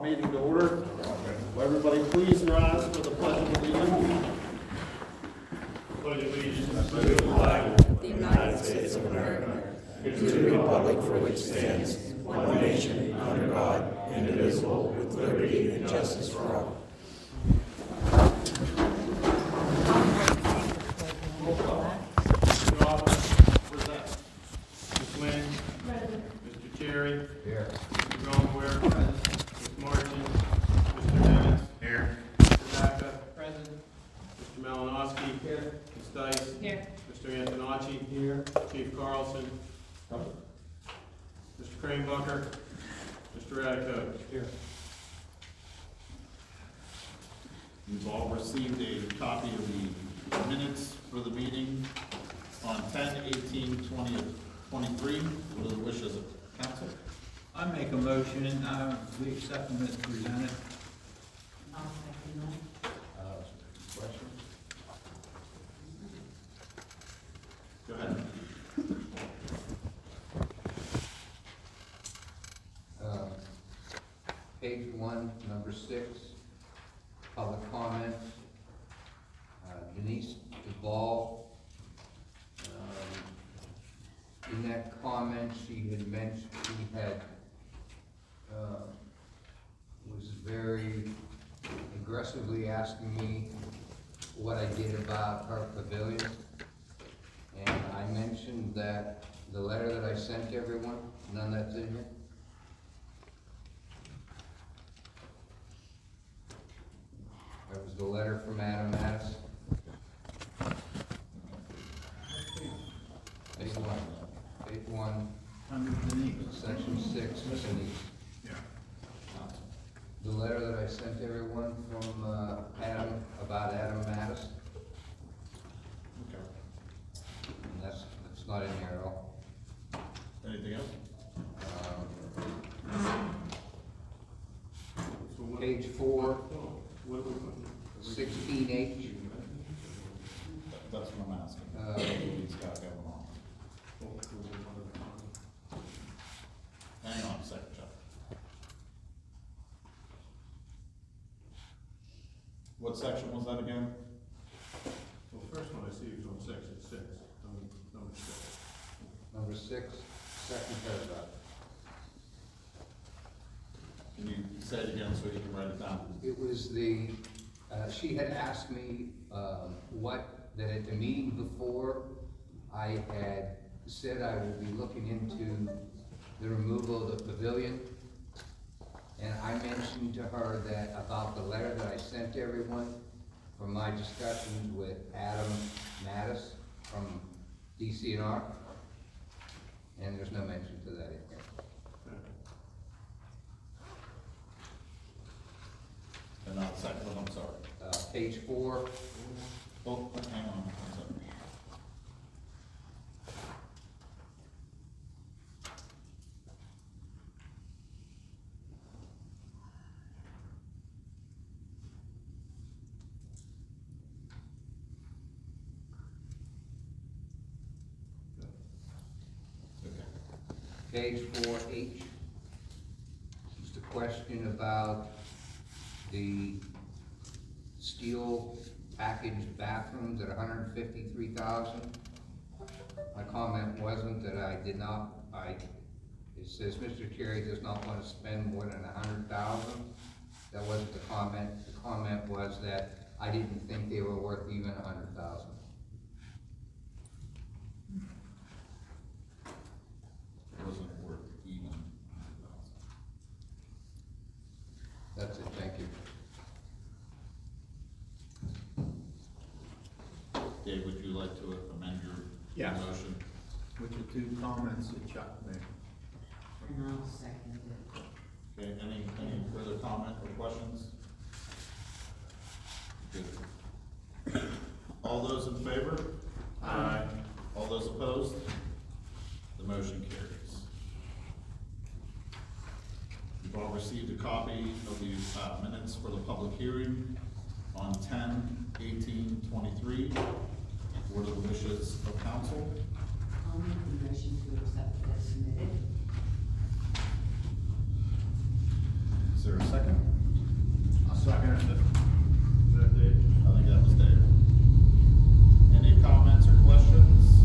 Meeting to order. Will everybody please rise for the pledge of allegiance? Pledge allegiance to the flag of the United States of America, and to the republic for which stands one nation, under God, indivisible, with liberty and justice for all. Ms. Lynn? Mr. Cherry? Here. Mr. Goldware? Ms. Martin? Mr. Dennis? Here. Mr. Baca? Present. Mr. Malinowski? Here. Ms. Dice? Here. Mr. Antonacci? Here. Chief Carlson? Mr. Cranebucker? Mr. Radico? Here. You've all received a copy of the minutes for the meeting on 10/18/2023. What are the wishes of council? I make a motion and we accept them as presented. Question? Go ahead. Page 1, number 6, public comments. Denise Duvall, in that comment, she had mentioned, she had, was very aggressively asking me what I did about her pavilion. And I mentioned that the letter that I sent to everyone, none that's in here. That was the letter from Adam Mattis. Page one, Underneath. section 6, Denise. Yeah. The letter that I sent everyone from Adam, about Adam Mattis, Okay. and that's not in here at all. Anything else? Page 4, What are we putting? 16H, That's what I'm asking. Uh, What he's got going on. Hang on a second, Chuck. What section was that again? Well, the first one I see is on section 6, number 6. number 6, second paragraph. Can you say it again so you can write it down? It was the, she had asked me, that at the meeting before, I had said I would be looking into the removal of the pavilion. And I mentioned to her that about the letter that I sent to everyone from my discussions with Adam Mattis from DCNR. And there's no mention to that in here. And now the second one, I'm sorry. Page 4, Oh, hang on one second. page 4H. Just a question about the steel packaged bathrooms at $153,000. My comment wasn't that I did not, it says Mr. Cherry does not want to spend more than $100,000. That wasn't the comment. The comment was that I didn't think they were worth even $100,000. It wasn't worth even. That's it, thank you. Dave, would you like to amend your Yes. motion? With the 2 comments that Chuck made. And I'll second it. Okay, any further comment or questions? Good. All those in favor? Aye. All those opposed? The motion carries. You've all received a copy of the minutes for the public hearing on 10/18/23. What are the wishes of council? I'll make the motion to accept as submitted. Is there a second? I'll second it. Is that Dave? I think that was Dave. Any comments or questions?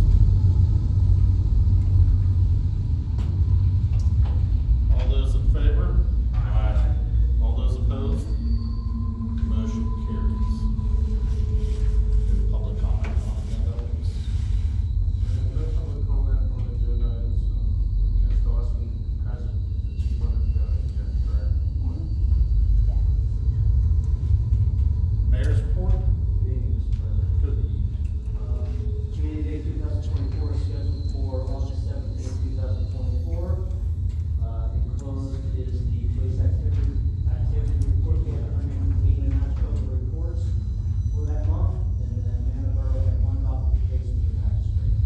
All those in favor? Aye. All those opposed? Motion carries. Public comment on agenda items? No public comment on agenda items, Ms. Dawson hasn't, she wanted to go yet, correct? Mayor's report? Good evening, Mr. President. Good evening. Community Day 2024 is scheduled for August 17th, 2024. Enclosed is the police activity report. We have 189 total reports for that month, and then Manor Borough had one documentation for the magistrate.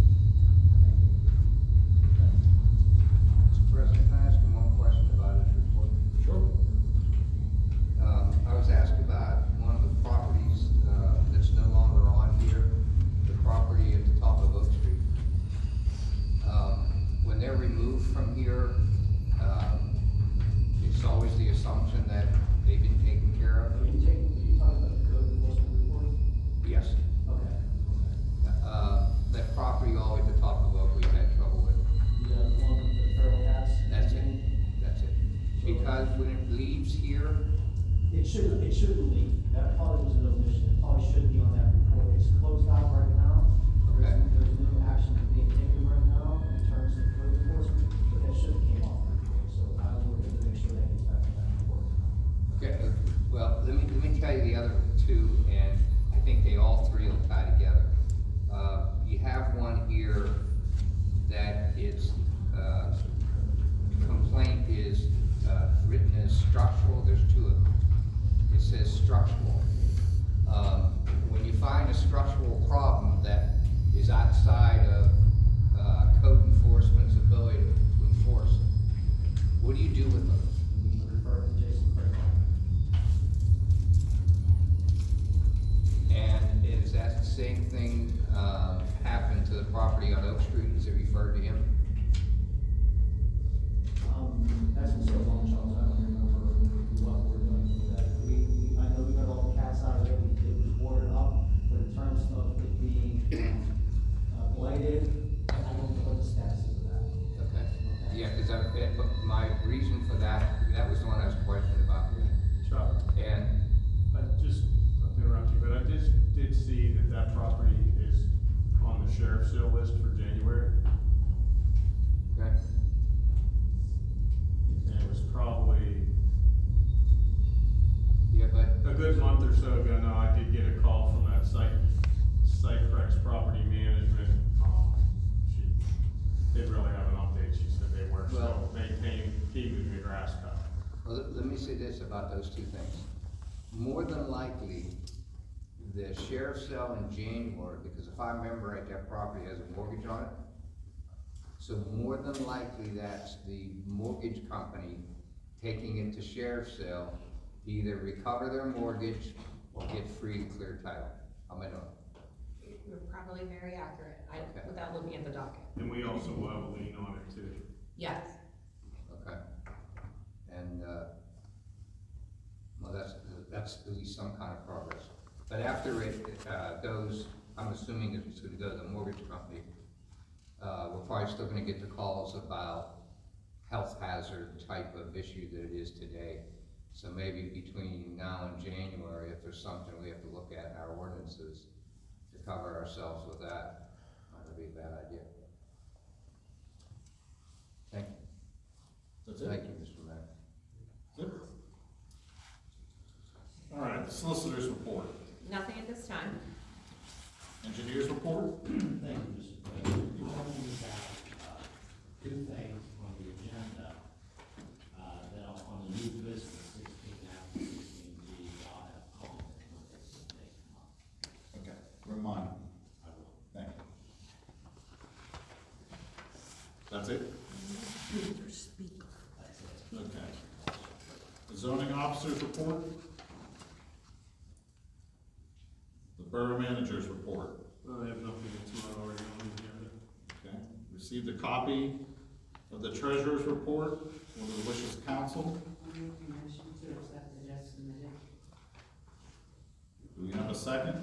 Mr. President, can I ask you one question about his report? Sure. I was asked about one of the properties, that's no longer on here, the property at the top of Oak Street. When they're removed from here, it's always the assumption that they've been taken care of. Are you talking about the code enforcement report? Yes. Okay. That property all the way at the top of Oak, we had trouble with. The one with the feral cats? That's it, that's it. Because when it leaves here, It shouldn't be. That probably was an omission. It probably should be on that report. It's closed out right now. Okay. There's no action being taken right now in terms of code enforcement, but that should have came off the report. So I will look to make sure that gets back in that report. okay, well, let me tell you the other two, and I think they all three will tie together. You have one here that its, complaint is, written as structural, there's two of them. It says structural. When you find a structural problem that is outside of, code enforcement's ability to enforce, what do you do with them? We refer to Jason Craig. And is that the same thing, happened to the property on Oak Street, is it referred to him? That's been so long, Charles, I don't remember what we're doing with that. I know we got all the cats out of it, it was boarded up, but in terms of it being, blighted, I don't know what the status is of that. Okay. Yeah, cause my reason for that was the one I was questioning about. Chuck, And, I just, not to interrupt you, but I just did see that that property is on the sheriff's sale list for January. okay, And it was probably yeah, but, a good month or so ago now, I did get a call from that Cyprex Property Management. She didn't really have an update. She said they were still Well- maintaining, keeping the grass cut. well, let me say this about those two things. More than likely, the sheriff's sale in January, because if I remember right, that property has a mortgage on it. So more than likely, that's the mortgage company taking it to sheriff's sale, to either recover their mortgage or get free and clear title. How am I doing? You're probably very accurate, Okay. without looking at the docket. And we also will have a lien on it too. Yes. Okay. And, well, that's at least some kind of progress. But after it goes, I'm assuming it's gonna go to the mortgage company, we're probably still gonna get the calls about health hazard type of issue that it is today. So maybe between now and January, if there's something we have to look at in our ordinances to cover ourselves with that, might not be a bad idea. Thank you. That's it? Thank you, Mr. Mayor. Good. All right, the solicitor's report. Nothing at this time. Engineer's report? Thank you, Mr. President. We only have, two things on the agenda, that are on the new business, 16F and 16G, I'll have comments when they come up. Okay, remind me. I will. Thank you. That's it? That's it. Okay. The zoning officer's report? The borough manager's report? I have nothing that's not already on the agenda. Okay. Received a copy of the treasurer's report. What are the wishes of council? Motion to second?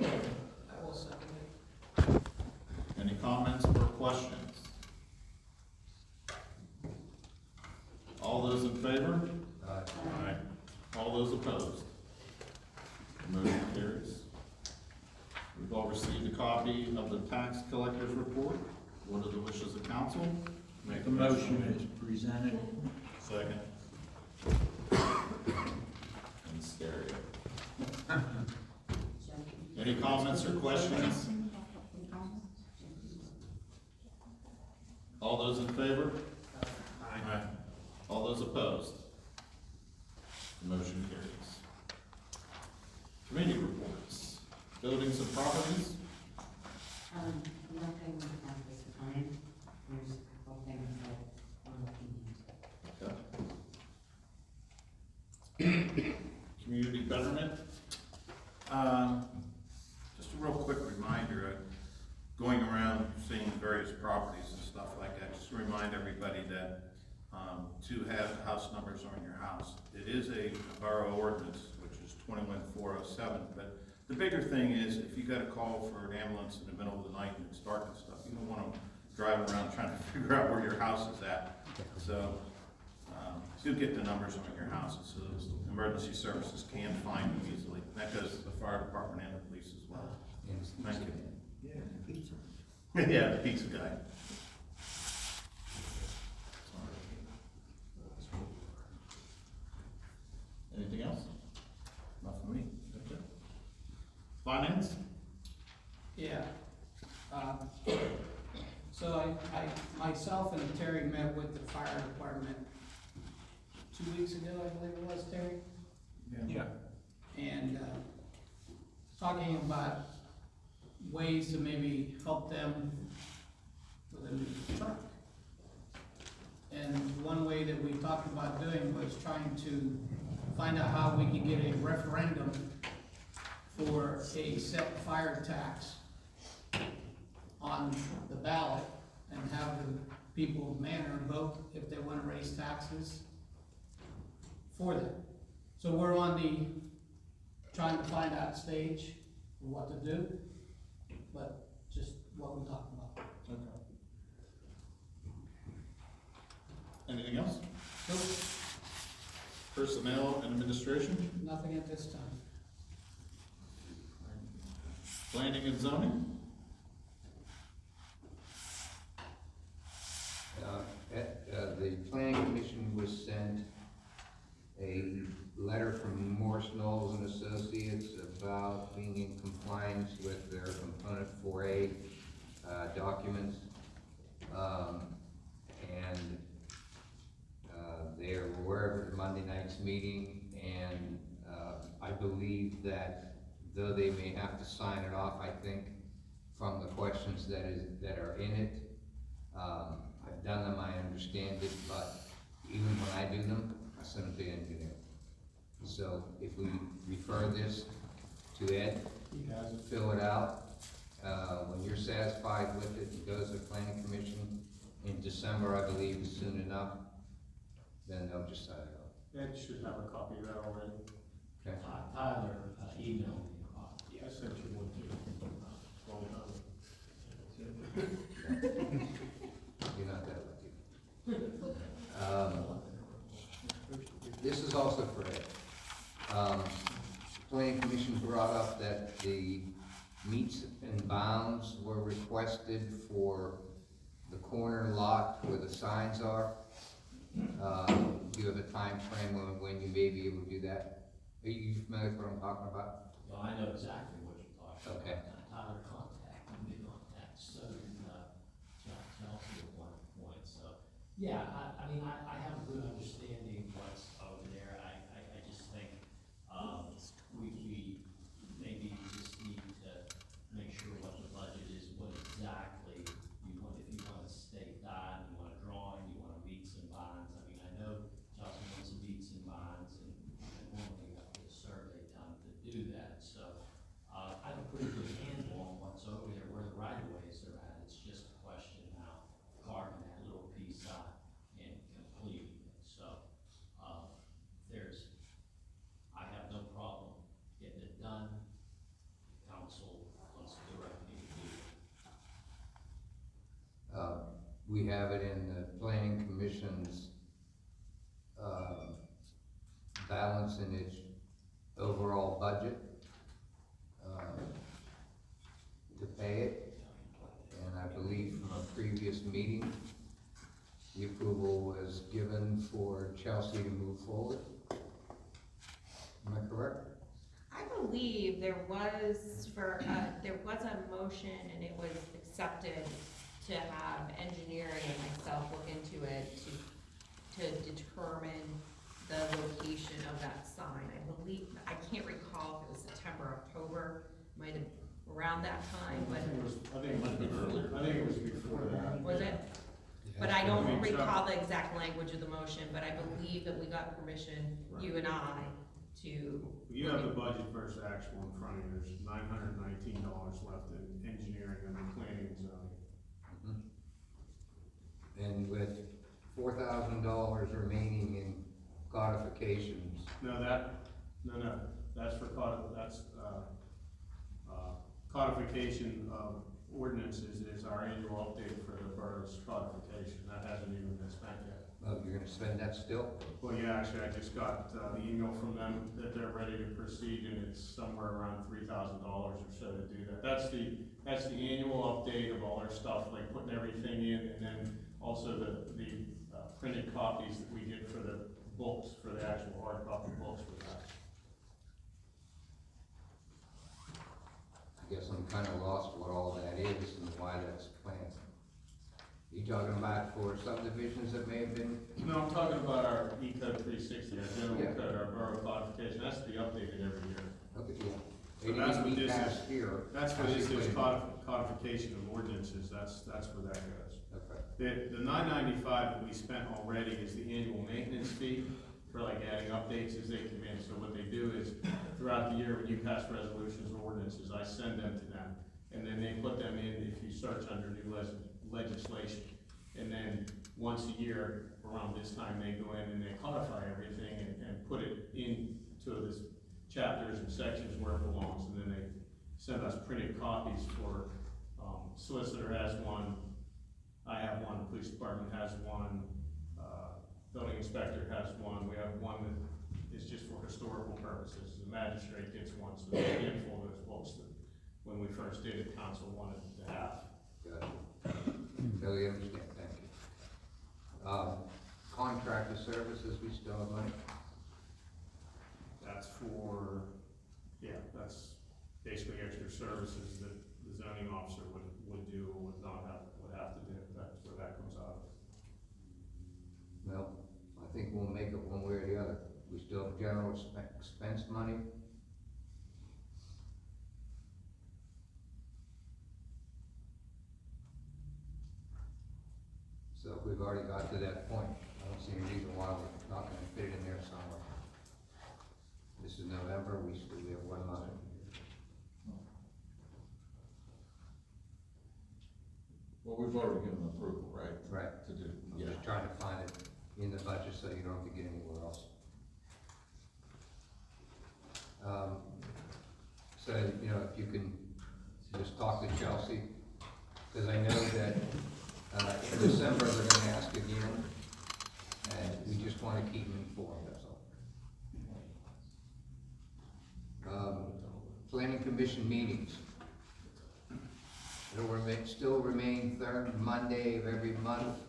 I will second it. Any comments or questions? All those in favor? Aye. All those opposed? Motion carries. We've all received a copy of the tax collector's report. What are the wishes of council? Make a motion as presented. Second. And stereo. Any comments or questions? All those in favor? Aye. All those opposed? Motion carries. Committee reports. Buildings and properties. Nothing at this time. There's a couple things that I'm looking into. Community betterment. Just a real quick reminder, going around seeing various properties and stuff like that, just to remind everybody that, to have house numbers on your house. It is a borough ordinance, which is 21407, but the bigger thing is, if you got a call for an ambulance in the middle of the night and it's dark and stuff, you don't want them driving around trying to figure out where your house is at. So, do get the numbers on your houses, so those emergency services can find them easily. That goes to the fire department and the police as well. Thank you. Yeah, the pizza guy. Anything else? Not for me. Okay. Finance? Yeah. So I, myself and Terry met with the fire department 2 weeks ago, I believe it was, Terry? Yeah. And, talking about ways to maybe help them with a new truck. And one way that we talked about doing was trying to find out how we could get a referendum for a set fire tax on the ballot and have the people of Manor vote if they wanna raise taxes for them. So we're on the trying to find out stage of what to do, but just what we talked about. Okay. Anything else? Nope, Personnel and administration? nothing at this time. Planning and zoning? The planning commission was sent a letter from Morris Knowles and Associates about being in compliance with their component 4A documents. They're aware of the Monday night's meeting, and I believe that though they may have to sign it off, I think, from the questions that are in it, I've done them, I understand it, but even when I do them, I send them to the engineer. So if we refer this to Ed, fill it out, when you're satisfied with it, it goes to the planning commission in December, I believe, is soon enough, then they'll just sign it off. Ed should have a copy of that already. Okay? Tyler emailed me a copy. I sent you one too. Well You're not that lucky. This is also for Ed. Planning commission brought up that the meets and bounds were requested for the corner lot where the signs are. Do you have a time frame when you may be able to do that? Are you familiar with what I'm talking about? Well, I know exactly what you're talking about. Okay. Tyler contacted me on that, so did John Chelsea at one point, so. Yeah, I mean, I have a good understanding what's over there. I just think, we maybe just need to make sure what the budget is, what exactly you want, if you want a state dot, you want a drawing, you want a meets and bonds. I mean, I know Chelsea wants a meets and bonds, and normally you have to get a survey done to do that, so. I have a pretty good handle on what's over there, where the right of ways are at. It's just a question now carving that little piece out and completing it, so. we have it in the planning commission's, balance in its overall budget, to pay it. And I believe from a previous meeting, the approval was given for Chelsea to move forward. Am I correct? I believe there was a motion and it was accepted to have engineering and myself look into it to determine the location of that sign. I believe, I can't recall if it was September, October, might have around that time, I but think it might have been earlier. I think it was before that. was it? But I don't recall the exact language of the motion, but I believe that we got permission, you and I, to. You have the budget versus actual in front of you, there's $919 left in engineering and planning and zoning. And with $4,000 remaining in codifications, No, that's for codification of ordinances is our annual update for the borough's codification, that hasn't even been spent yet. oh, you're gonna spend that still? Well, yeah, actually, I just got, the email from them that they're ready to proceed, and it's somewhere around $3,000 or so to do that. That's the annual update of all our stuff, like putting everything in, and then also the printed copies that we get for the books, for the actual hard copy books for that. I guess I'm kinda lost what all that is and why that's planned. You talking about for subdivisions that may have been, No, I'm talking about our E-code 360, our general Yeah. code, our borough codification, that's to be updated every year. okay, yeah. So They that's didn't what meet this past is. here. That's what this is, Actually, codification of ordinances, that's where that goes. okay. The $995 that we spent already is the annual maintenance fee for like adding updates as they come in. So what they do is throughout the year, when you pass resolutions or ordinances, I send them to them. And then they put them in if you search under new legislation. And then once a year, around this time, they go in and they codify everything and put it into this chapters and sections where it belongs. And then they send us printed copies for, solicitor has one, I have one, the police department has one, building inspector has one, we have one that is just for historical purposes, the magistrate gets one, so there's a handful of those books that, when we first did it, council wanted to have. Good. Totally understand, thank you. Contractor services, we still have money? That's for, yeah, that's basically extra services that the zoning officer would do or would have to do, that's where that comes out of. Well, I think we'll make it one way or the other. We still have general expense money. So if we've already got to that point, I don't see any reason why we're not gonna fit it in there somewhere. This is November, we still have 1 month. Well, we've already given approval, right? Right. To do, I'm yeah. just trying to find it in the budget so you don't have to get anywhere else. So, you know, if you can just talk to Chelsea, because I know that, in December, they're gonna ask again, and we just wanna keep them informed, that's all. Planning commission meetings. It'll still remain third Monday of every month.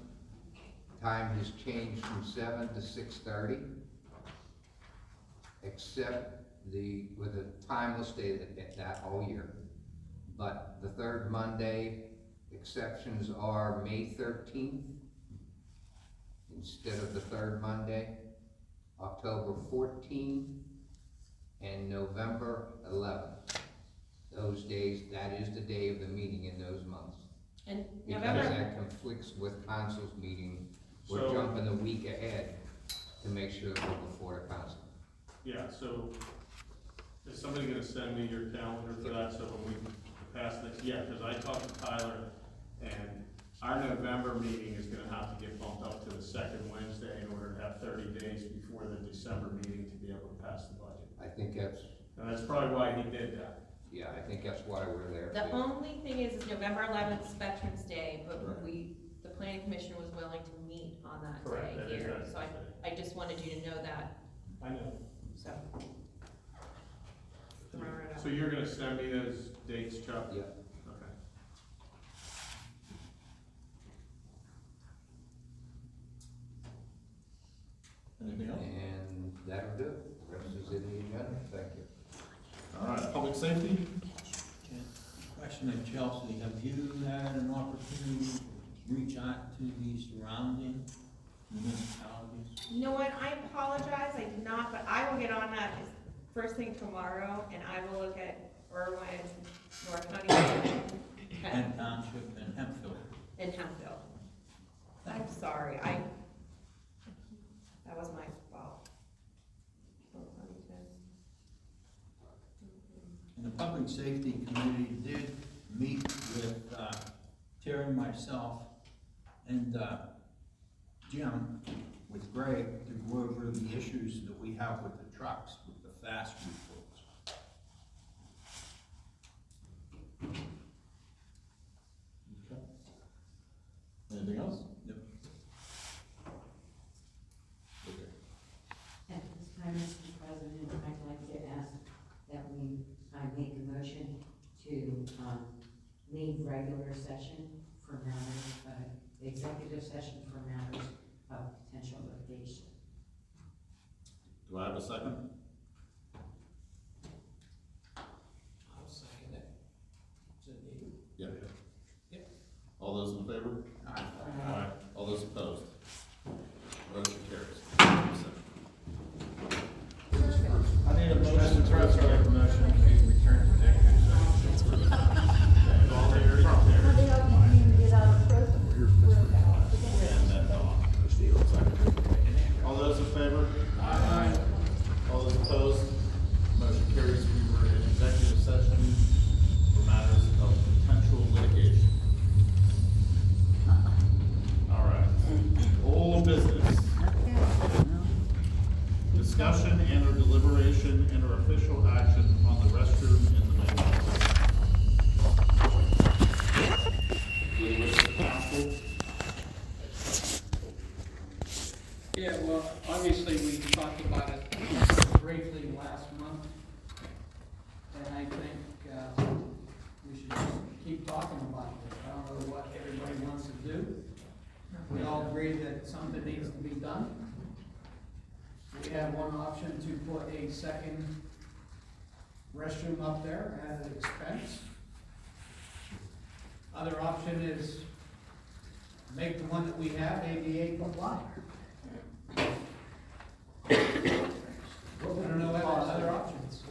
Time has changed from 7 to 6:30. Except with the time will stay at that all year. But the third Monday, exceptions are May 13th instead of the third Monday, October 14th, and November 11th. Those days, that is the day of the meeting in those months. And Because November, that conflicts with council's meeting, we're So- jumping a week ahead to make sure that we're before the council. Yeah, so is somebody gonna send me your calendar for that, so when we pass this, yeah, because I talked to Tyler, and our November meeting is gonna have to get bumped up to the second Wednesday in order to have 30 days before the December meeting to be able to pass the budget. I think that's, And that's probably why he did that. yeah, I think that's why we're there. the too. only thing is November 11th is Veterans Day, but the planning commission was willing to meet on that Correct, day that is here, right. so I just wanted you to know that, I know. so. Remember it. So you're gonna send me those dates, Chuck? Yeah. Okay. Anything else? And that'll do it. The rest is in the agenda. Thank you. All right, public safety? Question of Chelsea, have you had an opportunity to reach out to the surrounding municipalities? You know what, I apologize, I did not, but I will get on that first thing tomorrow, and I will look at Irwin, North Huntington, And Township and Hempfield? and Hemphill. I'm sorry, that was my fault. North Huntington. And the Public Safety Committee did meet with Terry, myself, and Jim, with Greg, to go over the issues that we have with the trucks, with the fast reports. Okay. Anything else? Yep. Okay. At this time, Mr. President, I'd like to ask that I make a motion to, leave regular session for matters, executive session for matters of potential litigation. Do I have a second? I'll second it. Is it needed? Yeah. Yep. All those in favor? Aye. Aye. All those opposed? Motion carries. I need a motion to make a motion to return to executive session. All here, from there. And then all those in favor? Aye. All those opposed? Motion carries. We were in executive session for matters of potential litigation. All right. Old business. Discussion and or deliberation and or official action on the restroom in the main office. Do you wish to counsel? Yeah, well, obviously, we talked about it briefly last month, and I think, we should just keep talking about it. I don't know what everybody wants to do. We all agree that something needs to be done. We have one option to put a second restroom up there at an expense. Other option is make the one that we have ADA compliant. I don't know what other options.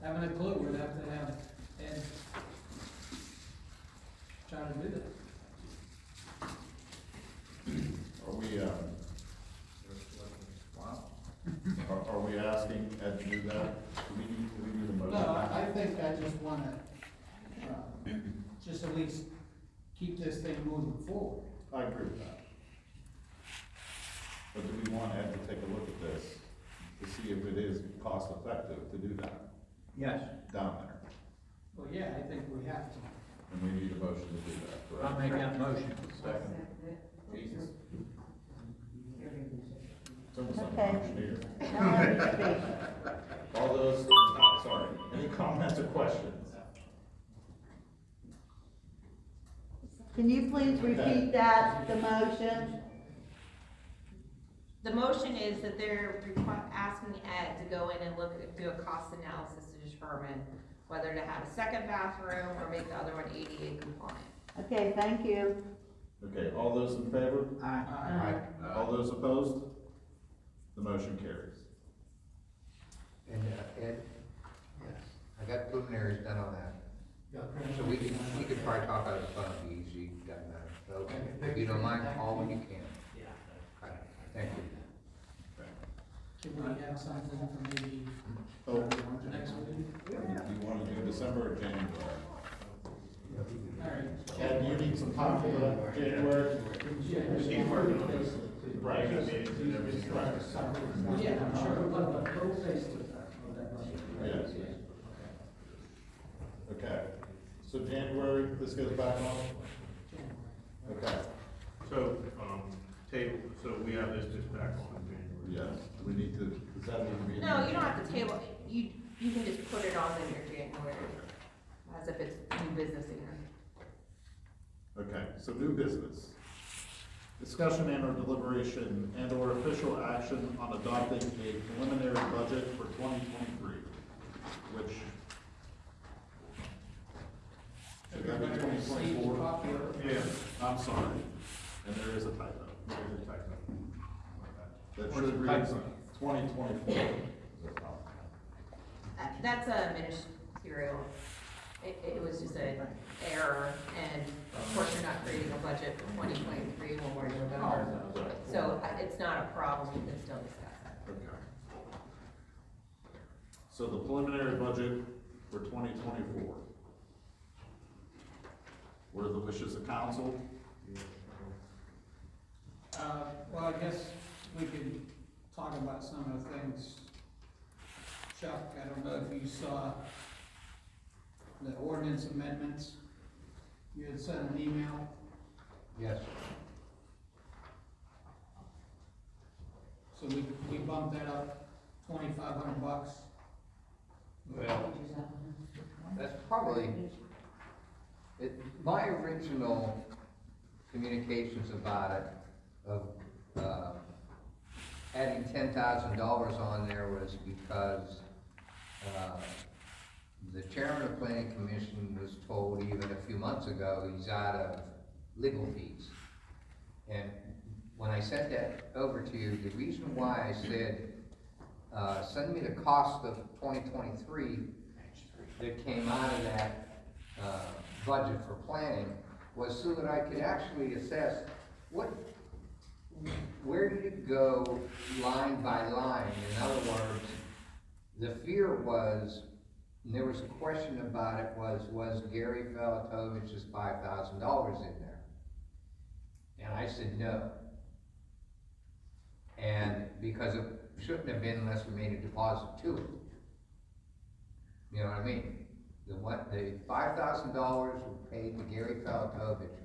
Having a clue, we'd have to have Ed try to do that. Are we, are we asking Ed to do that? Do we need a motion? No, I think I just wanna, just at least keep this thing moving forward. I agree with that. But do we want Ed to take a look at this to see if it is cost effective to do that Yes, down there? Well, yeah, I think we have to. And we need a motion to do that, I'll correct? make that motion. Second. Jesus. It's almost like Okay. an auctioneer. Now let me speak. All those, sorry, any comments or questions? Can you please repeat that, the motion? The motion is that they're asking Ed to go in and do a cost analysis to determine whether to have a second bathroom or make the other one ADA compliant. Okay, thank you. Okay, all those in favor? Aye. Aye. All those opposed? The motion carries. And, Ed? Yes. I got preliminaries done on that. So we could probably talk out of the phone, it'd be easy, doesn't matter. So, if you don't mind, call when you can. Okay, thank you. Can we have something for maybe Oh, next week? do you want to do December or January? All right. Ed, do you need some time for the January? Right. Yeah, I'm sure. Yes. Okay, So January, this goes back on? Okay, So, table, so we have this just back on in January. yes, we need to, does that need to be? in No, there? you don't have to table, it. You can just put it on in your January, as if it's new business again. Okay, so new business. Discussion and or deliberation and or official action on adopting a preliminary budget for 2023, which should that be Everybody received a 2024? copy of it? Yeah, I'm sorry, and there is a typo. there's a typo. That Where's should the read typo? 2024. That's a ministerial, it was just an error, and of course, you're not creating a budget for 2023 when we're in November. So it's not a problem, we can still discuss it. Okay. So the preliminary budget for 2024. What are the wishes of council? Well, I guess we could talk about some of the things. Chuck, I don't know if you saw the ordinance amendments. You had sent an email. Yes. So we bumped that up $2,500. Well, that's probably, my original communications about it, of, adding $10,000 on there was because, the chairman of the planning commission was told even a few months ago, he's out of legal fees. And when I sent that over to you, the reason why I said, send me the cost of 2023 that came out of that, budget for planning, was so that I could actually assess where did it go line by line? In other words, the fear was, and there was a question about it, was Gary Felatovich's $5,000 in there? And I said no. And because it shouldn't have been unless we made a deposit to it. You know what I mean? The $5,000 were paid to Gary Falatovich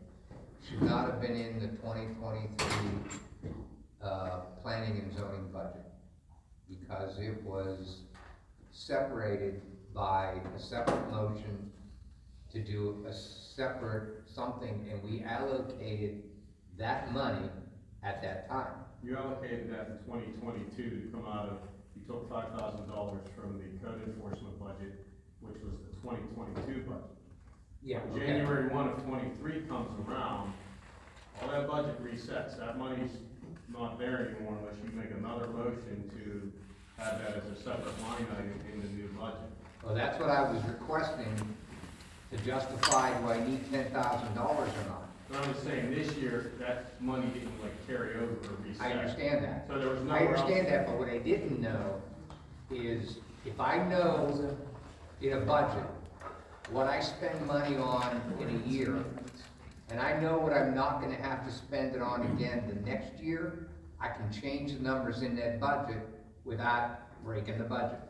should not have been in the 2023, planning and zoning budget. Because it was separated by a separate motion to do a separate something, and we allocated that money at that time. You allocated that in 2022 to come out of, you took $5,000 from the code enforcement budget, which was the 2022 budget. When January 1 of 23 comes around, all that budget resets. That money's not there anymore unless you make another motion to have that as a separate line item in the new budget. Well, that's what I was requesting to justify, do I need $10,000 or not? But I'm just saying, this year, that money didn't like carry over or reset. I understand that. So there was I nowhere else. understand that, but what I didn't know is, if I know in a budget what I spend money on in a year, and I know what I'm not gonna have to spend it on again the next year, I can change the numbers in that budget without breaking the budget.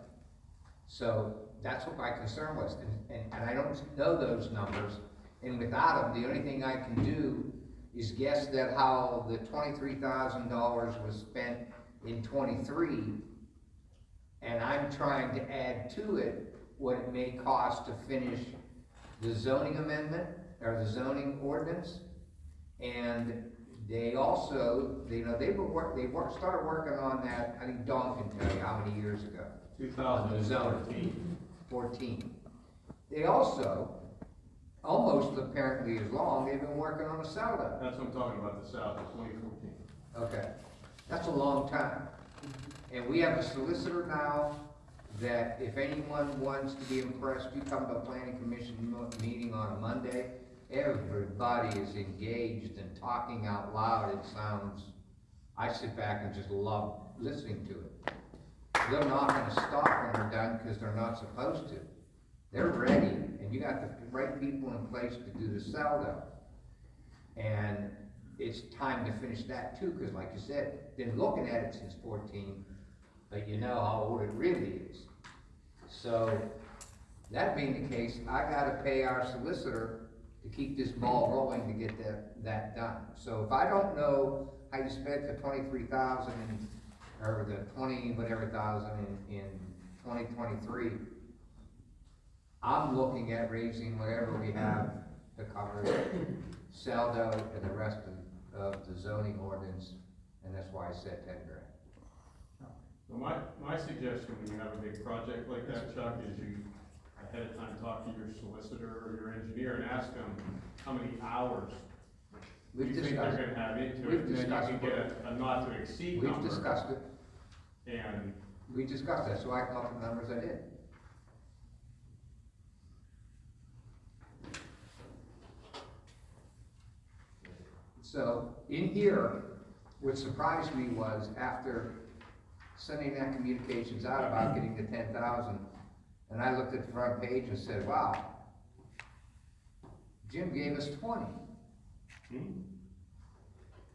So that's what my concern was, and I don't know those numbers, and without them, the only thing I can do is guess that how the $23,000 was spent in 23, and I'm trying to add to it what it may cost to finish the zoning amendment, or the zoning ordinance. And they also, they started working on that, I think Dawn can tell you how many years ago. 2014. 14. They also, almost apparently as long, they've been working on a cell. That's what I'm talking about, the South of 2014. Okay, that's a long time. And we have a solicitor now that if anyone wants to be impressed, you come to a planning commission meeting on a Monday, everybody is engaged and talking out loud. It sounds, I sit back and just love listening to it. They're not gonna stop when they're done because they're not supposed to. They're ready, and you got the right people in place to do the sell though. And it's time to finish that too, because like you said, been looking at it since 14, but you know how old it really is. So That being the case, I gotta pay our solicitor to keep this ball rolling to get that done. So if I don't know how you spent the 23,000 or the 20 whatever thousand in 2023, I'm looking at raising whatever we have to cover Saldo and the rest of the zoning ordinance, and that's why I said 10 grand. So my suggestion when you have a big project like that, Chuck, is you ahead of time talk to your solicitor or your engineer and ask them how many hours We've you think discussed they're it. gonna have into We've it, and then discussed you can get a not to exceed number. We've discussed it. And We discussed that, so I come up with the numbers I did. So, in here, what surprised me was after sending that communications out about getting the 10,000, and I looked at the front page and said, wow, Jim gave us 20.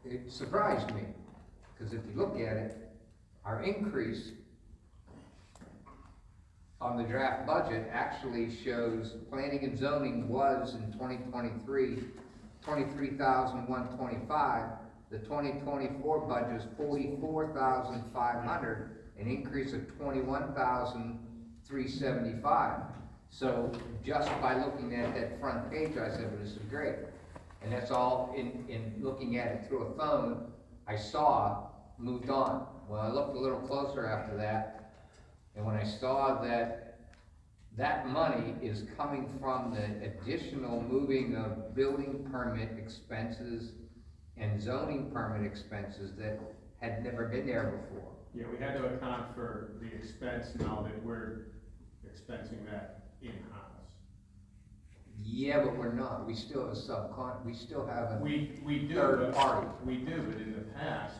It surprised me, because if you look at it, our increase on the draft budget actually shows planning and zoning was in 2023, 23,125. The 2024 budget is 44,500, an increase of 21,375. So just by looking at that front page, I said, well, this is great. And that's all in looking at it through a phone, I saw, moved on. Well, I looked a little closer after that, and when I saw that that money is coming from the additional moving of building permit expenses and zoning permit expenses that had never been there before. yeah, we had to account for the expense now that we're expensing that in-house. Yeah, but we're not, we still have a we still have a We do, third but party. we do, but in the past,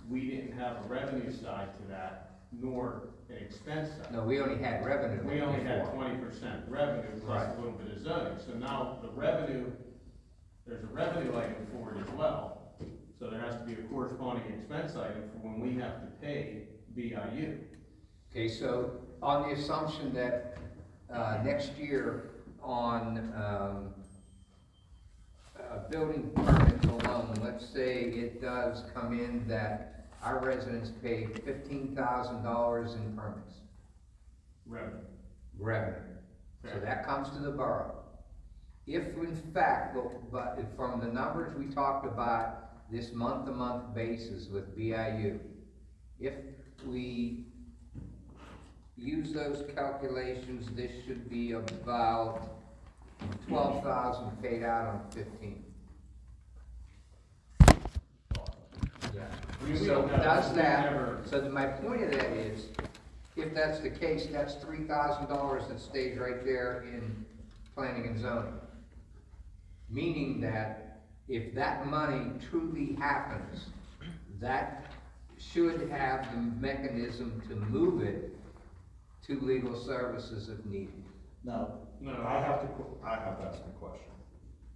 we didn't have a revenue side to that, nor an expense side. No, we only had revenue. We only had before. 20% revenue plus Right. a little bit of zoning, so now the revenue, there's a revenue item for it as well. So there has to be a corresponding expense item for when we have to pay BIU. Okay, so on the assumption that, next year on, building permits alone, let's say it does come in that our residents pay $15,000 in permits, revenue. So that comes to the borough. If in fact, but from the numbers we talked about, this month-to-month basis with BIU, if we use those calculations, this should be about 12,000 paid out on 15. Yeah. We So don't have- does we that, never- so my point of that is, if that's the case, that's $3,000 that stays right there in planning and zoning. Meaning that if that money truly happens, that should have the mechanism to move it to legal services if needed. Now, No. I have to ask a question.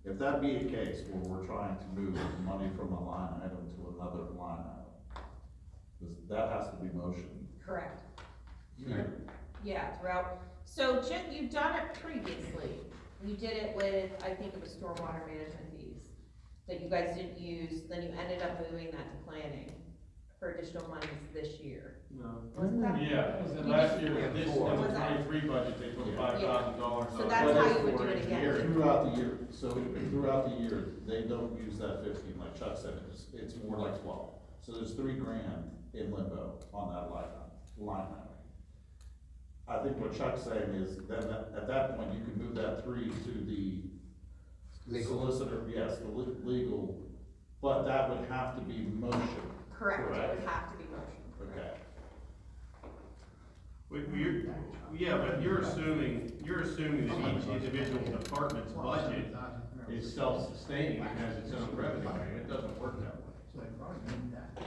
If that be a case where we're trying to move money from a line item to another line item, that has to be motioned Correct. here. Yeah, throughout, so Jim, you've done it previously. You did it with, I think it was stormwater management fees, that you guys didn't use, then you ended up moving that to planning for additional monies this year. No. Wasn't that? Yeah, You last did- year, this, Four. in the Was that- 23 budget, they put $5,000 on. So that's how you would for do it again. engineering. Throughout the year, so throughout the year, they don't use that 15, like Chuck said, it's more like 12. So there's $3,000 in limbo on that line item. I think what Chuck's saying is, then at that point, you can move that 3 to the Legal. solicitor, yes, the legal, but that would have to be motion. Correct, it Correct. would have to be motion. Okay. But you're assuming that each individual department's budget is self-sustaining and has its own revenue, and it doesn't work that way.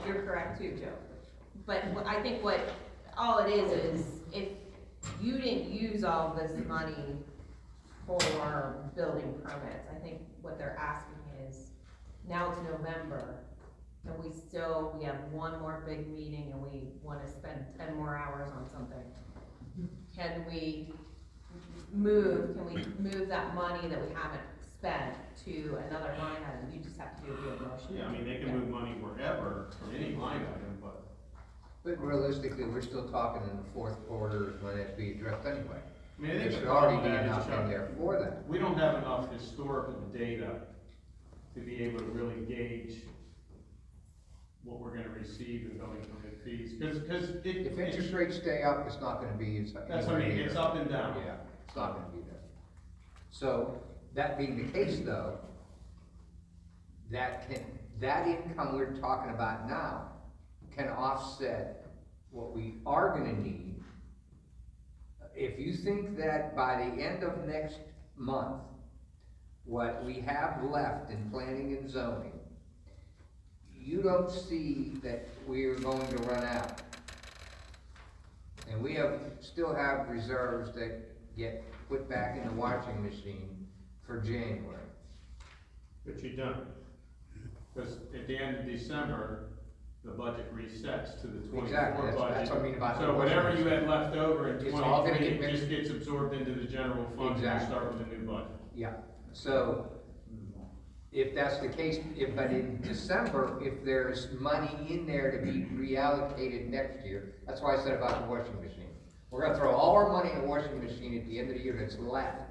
You're correct too, Joe. But I think all it is if you didn't use all this money for building permits, I think what they're asking is, now it's November, and we have one more big meeting and we wanna spend 10 more hours on something. Can we can we move that money that we haven't spent to another line item? You just have to do a motion. Yeah, I mean, they can move money wherever, from any line item, but But realistically, we're still talking in the fourth quarter when it be addressed anyway. I mean, I There think should the already problem be is, enough Chuck, in there for that. we don't have enough historical data to be able to really gauge what we're gonna receive in building permit fees, cause it. If interest rates stay up, it's not gonna be, it's. That's what I mean, it's up and down. Yeah, it's not gonna be there. So, that being the case though, that income we're talking about now can offset what we are gonna need. If you think that by the end of next month, what we have left in planning and zoning, you don't see that we're going to run out. And we still have reserves that get put back in the washing machine for January. But you don't, because at the end of December, the budget resets to the Exactly, twenty-four budget. that's what I mean about the So whatever budget. you had left over in It's all gonna twenty-three, get it mixed. just gets absorbed into the general fund, and you Exactly. start with a new budget. Yeah, so if that's the case, but in December, if there's money in there to be reallocated next year, that's why I said about the washing machine. We're gonna throw all our money in the washing machine at the end of the year that's left.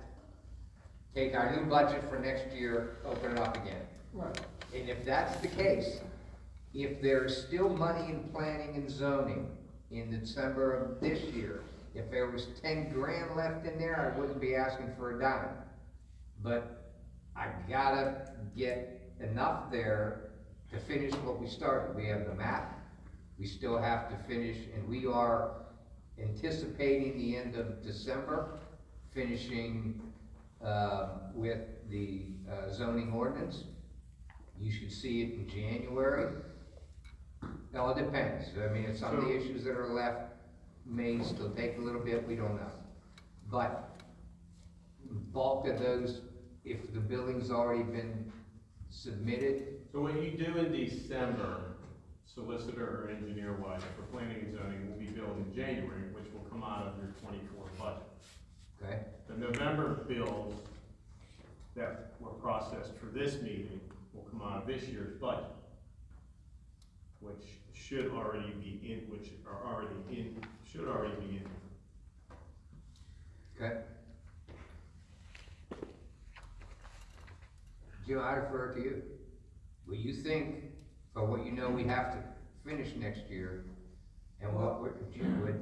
Take our new budget for next year, open it up again. Right. And if that's the case, if there's still money in planning and zoning in December of this year, if there was 10 grand left in there, I wouldn't be asking for a dime. But I gotta get enough there to finish what we started. We have the map, we still have to finish, and we are anticipating the end of December, finishing with the zoning ordinance. You should see it in January. Now, it depends. I mean, some of the issues that are left may still take a little bit, we don't know. But bulk of those, if the building's already been submitted, So what you do in December, solicitor or engineer wise, for planning and zoning, will be billed in January, which will come out of your twenty-four budget. okay? The November bills that were processed for this meeting will come out of this year's budget, which should already be in, should already be in. Okay? Jim, I defer to you. Will you think, for what you know we have to finish next year, and what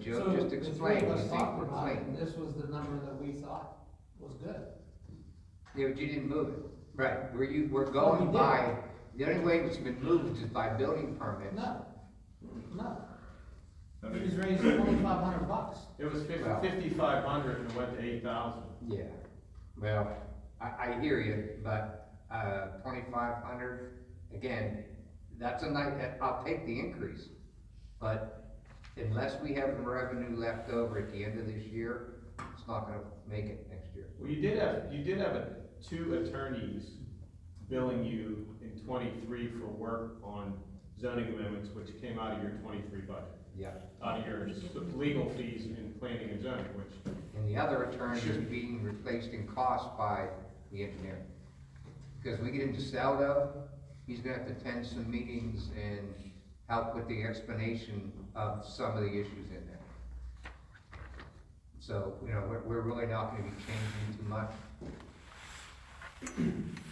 Joe just explained, you think we're clean? This was the number that we thought was good. Yeah, but you didn't move it. Right, we're we going did. by, the only way it's been moved is by building permits. No, we just raised $2,500. It was Well- 5,500 and it went to 8,000. Yeah, well, I hear you, but, 2,500, again, that's a nice, I'll take the increase. But unless we have revenue left over at the end of this year, it's not gonna make it next year. Well, you did have two attorneys billing you in twenty-three for work on zoning amendments, which came out of your twenty-three budget. Yeah. Out of your legal fees in planning and zoning, which, And the other attorney is being replaced in cost by the engineer. Because we get into Saldo, he's gonna have to attend some meetings and help with the explanation of some of the issues in there. So, you know, we're really not gonna be changing too much.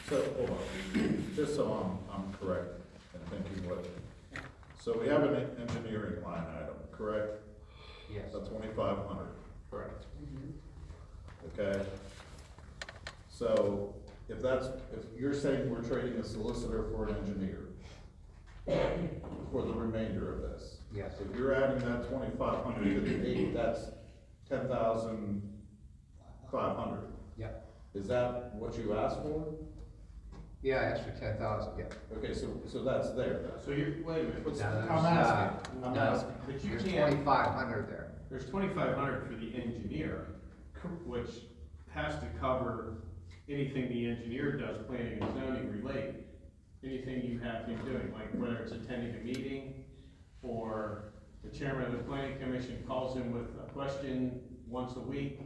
So, hold on, just so I'm correct in thinking what, so we have an engineering line item, correct? Yes. That's 2,500, correct. okay? So, if you're saying we're trading a solicitor for an engineer for the remainder of this. Yes. If you're adding that 2,500 to the 8, that's 10,500. Yeah. Is that what you asked for? Yeah, I asked for 10,000, yeah. Okay, so that's there then. So wait a minute, what's, Now, there's, I'm asking, I'm no, asking. but you there's can't, 2,500 there. there's 2,500 for the engineer, which has to cover anything the engineer does, planning and zoning related. Anything you have him doing, like whether it's attending a meeting, or the chairman of the planning commission calls him with a question once a week,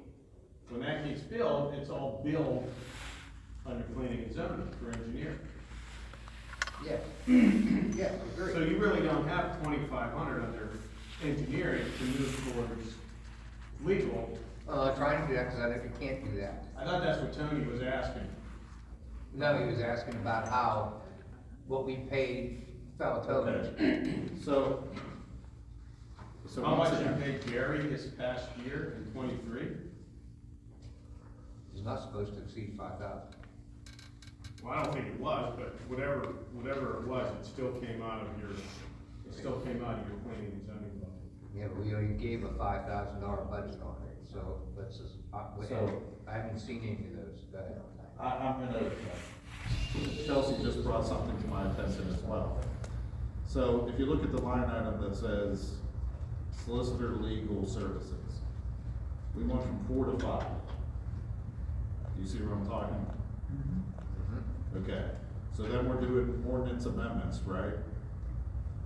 When that gets billed, it's all billed under planning and zoning for engineering. Yes. Yes, agree. So you really don't have 2,500 under engineering to move towards legal. Trying to do that, because I know you can't do that. I thought that's what Tony was asking. No, he was asking about how, what we paid fellow towers. Okay. So How much once you again, paid Gary this past year in 23? It's not supposed to exceed 5,000. Well, I don't think it was, but whatever it was, it still came out of your planning and zoning budget. Yeah, but we only gave a $5,000 budget on it, so let's just, I haven't seen any of those. Go ahead. I'm gonna, Chelsea just brought something to my attention as well. So if you look at the line item that says solicitor legal services, we went from 4 to 5. Do you see where I'm talking? Okay, so then we're doing ordinance amendments, right?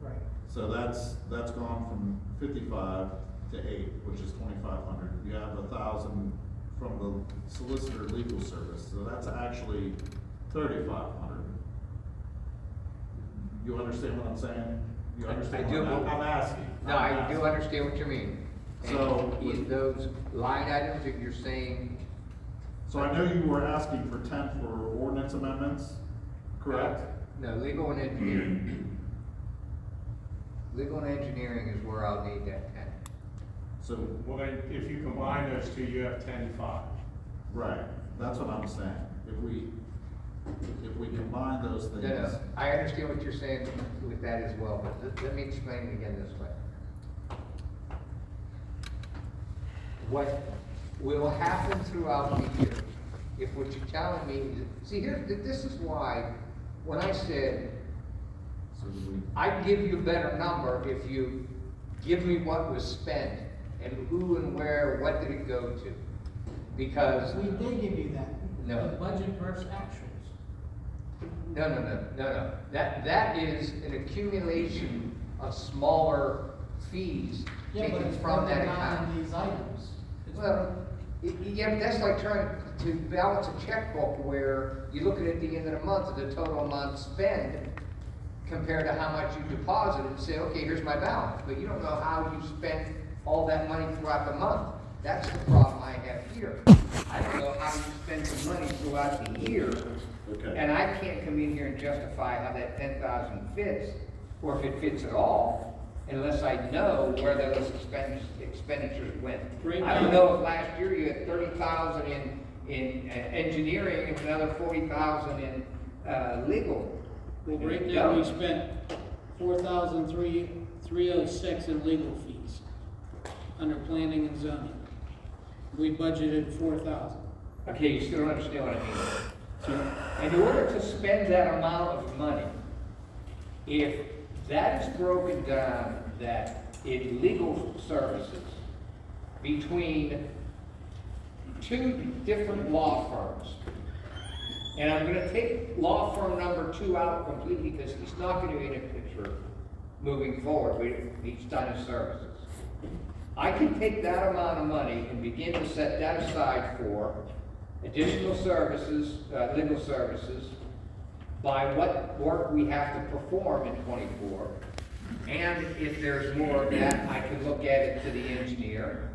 Right. So that's gone from 55 to 8, which is 2,500. You have 1,000 from the solicitor legal service, so that's actually 3,500. You understand what I'm saying? You understand? I do. what I'm asking. No, I do understand what you mean. So- And in those line items that you're saying, So I know you were asking for 10 for ordinance amendments, correct? no, legal and engineering. Legal and engineering is where I'll need that 10. So, Well, then, if you combine those two, you have 10.5. right, that's what I'm saying. If we combine those things. No, I understand what you're saying with that as well, but let me explain it again this way. What will happen throughout the year, if what you're telling me is, see, here, this is why, when I said, So we, I can give you a better number if you give me what was spent, and who and where, what did it go to? Because, We did give you that. No. The budget versus actuals. no. That is an accumulation of smaller fees Yeah, but taken it's from that broken down account. in these items. It's Well, yeah, but that's like trying to balance a checkbook where you look at the end of the month, the total amount spent compared to how much you deposited and say, okay, here's my balance, but you don't know how you spent all that money throughout the month. That's the problem I have here. I don't know how you spend the money throughout the year. okay. And I can't come in here and justify how that 10,000 fits, or if it fits at all, unless I know where those expenditures went. Right I don't now- know if last year you had 30,000 in engineering and another 40,000 in legal. Well, right now, we spent 4,306 in legal fees under planning and zoning. We budgeted 4,000. Okay, you still don't understand what I mean. So, in order to spend that amount of money, if that is broken down, that in legal services, between two different law firms, and I'm gonna take law firm number 2 out completely because he's not gonna be in a picture moving forward, he's done his services. I can take that amount of money and begin to set that aside for additional services, legal services, by what work we have to perform in 24. And if there's more of that, I can look at it to the engineer.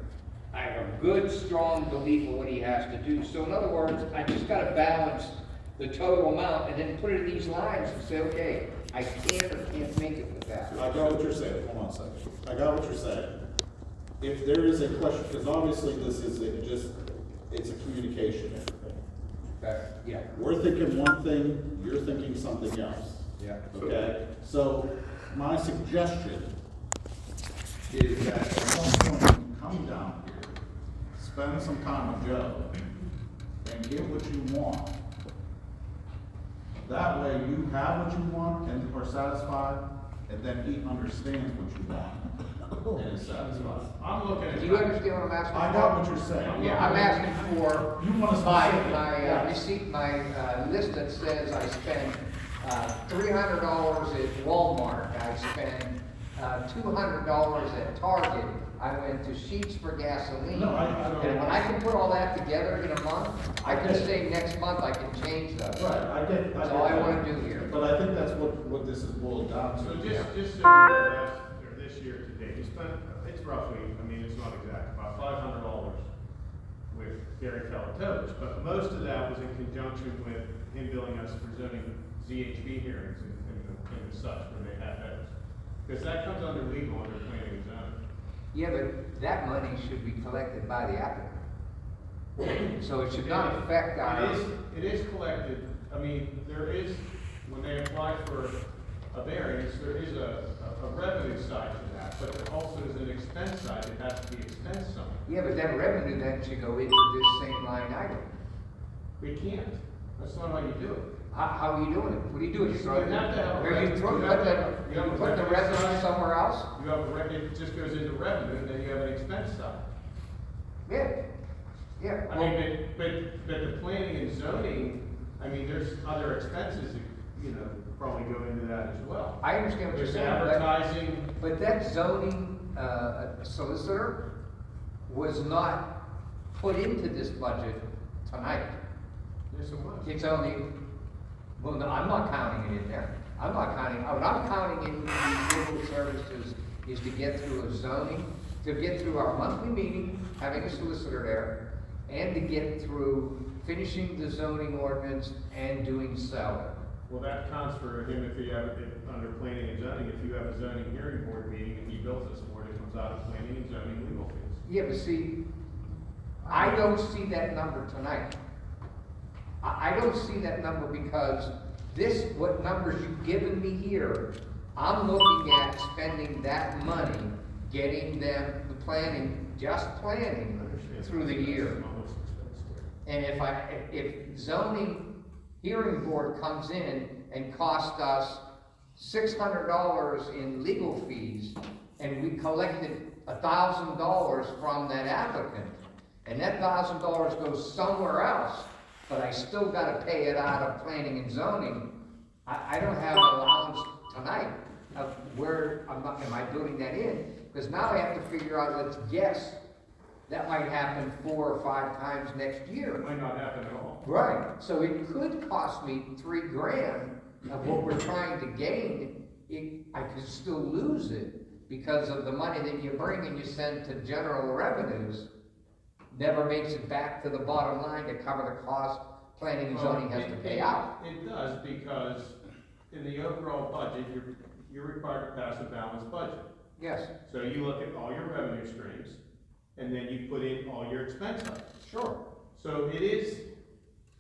I have a good, strong belief of what he has to do. So in other words, I just gotta balance the total amount and then put it in these lines and say, okay, I can or can't make it with that. I got what you're saying, hold on a second. I got what you're saying. If there is a question, because obviously this is it's a communication thing. Yeah, We're thinking one thing, you're thinking something else. yeah. Okay, so my suggestion is that at some point, come down here, spend some time with Joe, and get what you want. That way you have what you want and are satisfied, and then he understands what you want and is satisfied. I'm looking at. Do you understand what I'm asking for? I got what you're saying. Yeah, I'm asking for You want to my, specific, my yes. receipt, my list that says I spend $300 at Walmart, I spend $200 at Target, I went to Sheets for gasoline. No, I don't- And when I can put all that together in a month, I can say next month I can change that. Right, I get That's all I that. wanna do here. But I think that's what this is boiled down So to. just so you know, this year to date, we spent, it's roughly, I mean, it's not exact, about $500 with Gary Felatows, but most of that was in conjunction with him billing us for zoning ZHB hearings and such, where they have those. Because that comes under legal, under planning and zoning. Yeah, but that money should be collected by the applicant. So it should not affect our. It is collected, I mean, there is, when they apply for a variance, there is a revenue side to that, but there also is an expense side, it has to be expensed somewhere. Yeah, but that revenue then should go into this same line item. We can't, that's not how you do it. How are you doing it? What are you doing? You have to have a Are you revenue. put You have to- you have a the revenue revenue side. somewhere else? You have a it just goes into revenue, and then you have an expense side. Yeah, yeah. I mean, but the planning and zoning, I mean, there's other expenses, that, you know, probably go into that as well. I understand what you're There's saying, but, advertising, but that zoning, solicitor was not put into this budget tonight. there's some money. It's only, well, no, I'm not counting it in there. I'm not counting, what I'm counting in legal services is to get through a zoning, to get through our monthly meeting, having a solicitor there, and to get through finishing the zoning ordinance and doing salary. Well, that counts for him if he have, under planning and zoning, if you have a zoning hearing board meeting and he bills us for it, it comes out of planning and zoning legal fees. Yeah, but see, I don't see that number tonight. I don't see that number because this, what numbers you've given me here, I'm looking at spending that money, getting them, the planning, just planning through the year. And if zoning hearing board comes in and cost us $600 in legal fees, and we collected $1,000 from that applicant, and that $1,000 goes somewhere else, but I still gotta pay it out of planning and zoning, I don't have an allowance tonight of where, am I building that in? Because now I have to figure out, let's guess, that might happen 4 or 5 times next year. It might not happen at all. Right, so it could cost me $3,000 of what we're trying to gain. I could still lose it because of the money that you bring and you send to general revenues. Never makes it back to the bottom line to cover the cost planning and zoning has to pay out. It does, because in the overall budget, you're required to pass a balanced budget. Yes, So you look at all your revenue streams, and then you put in all your expense items. sure. So it is,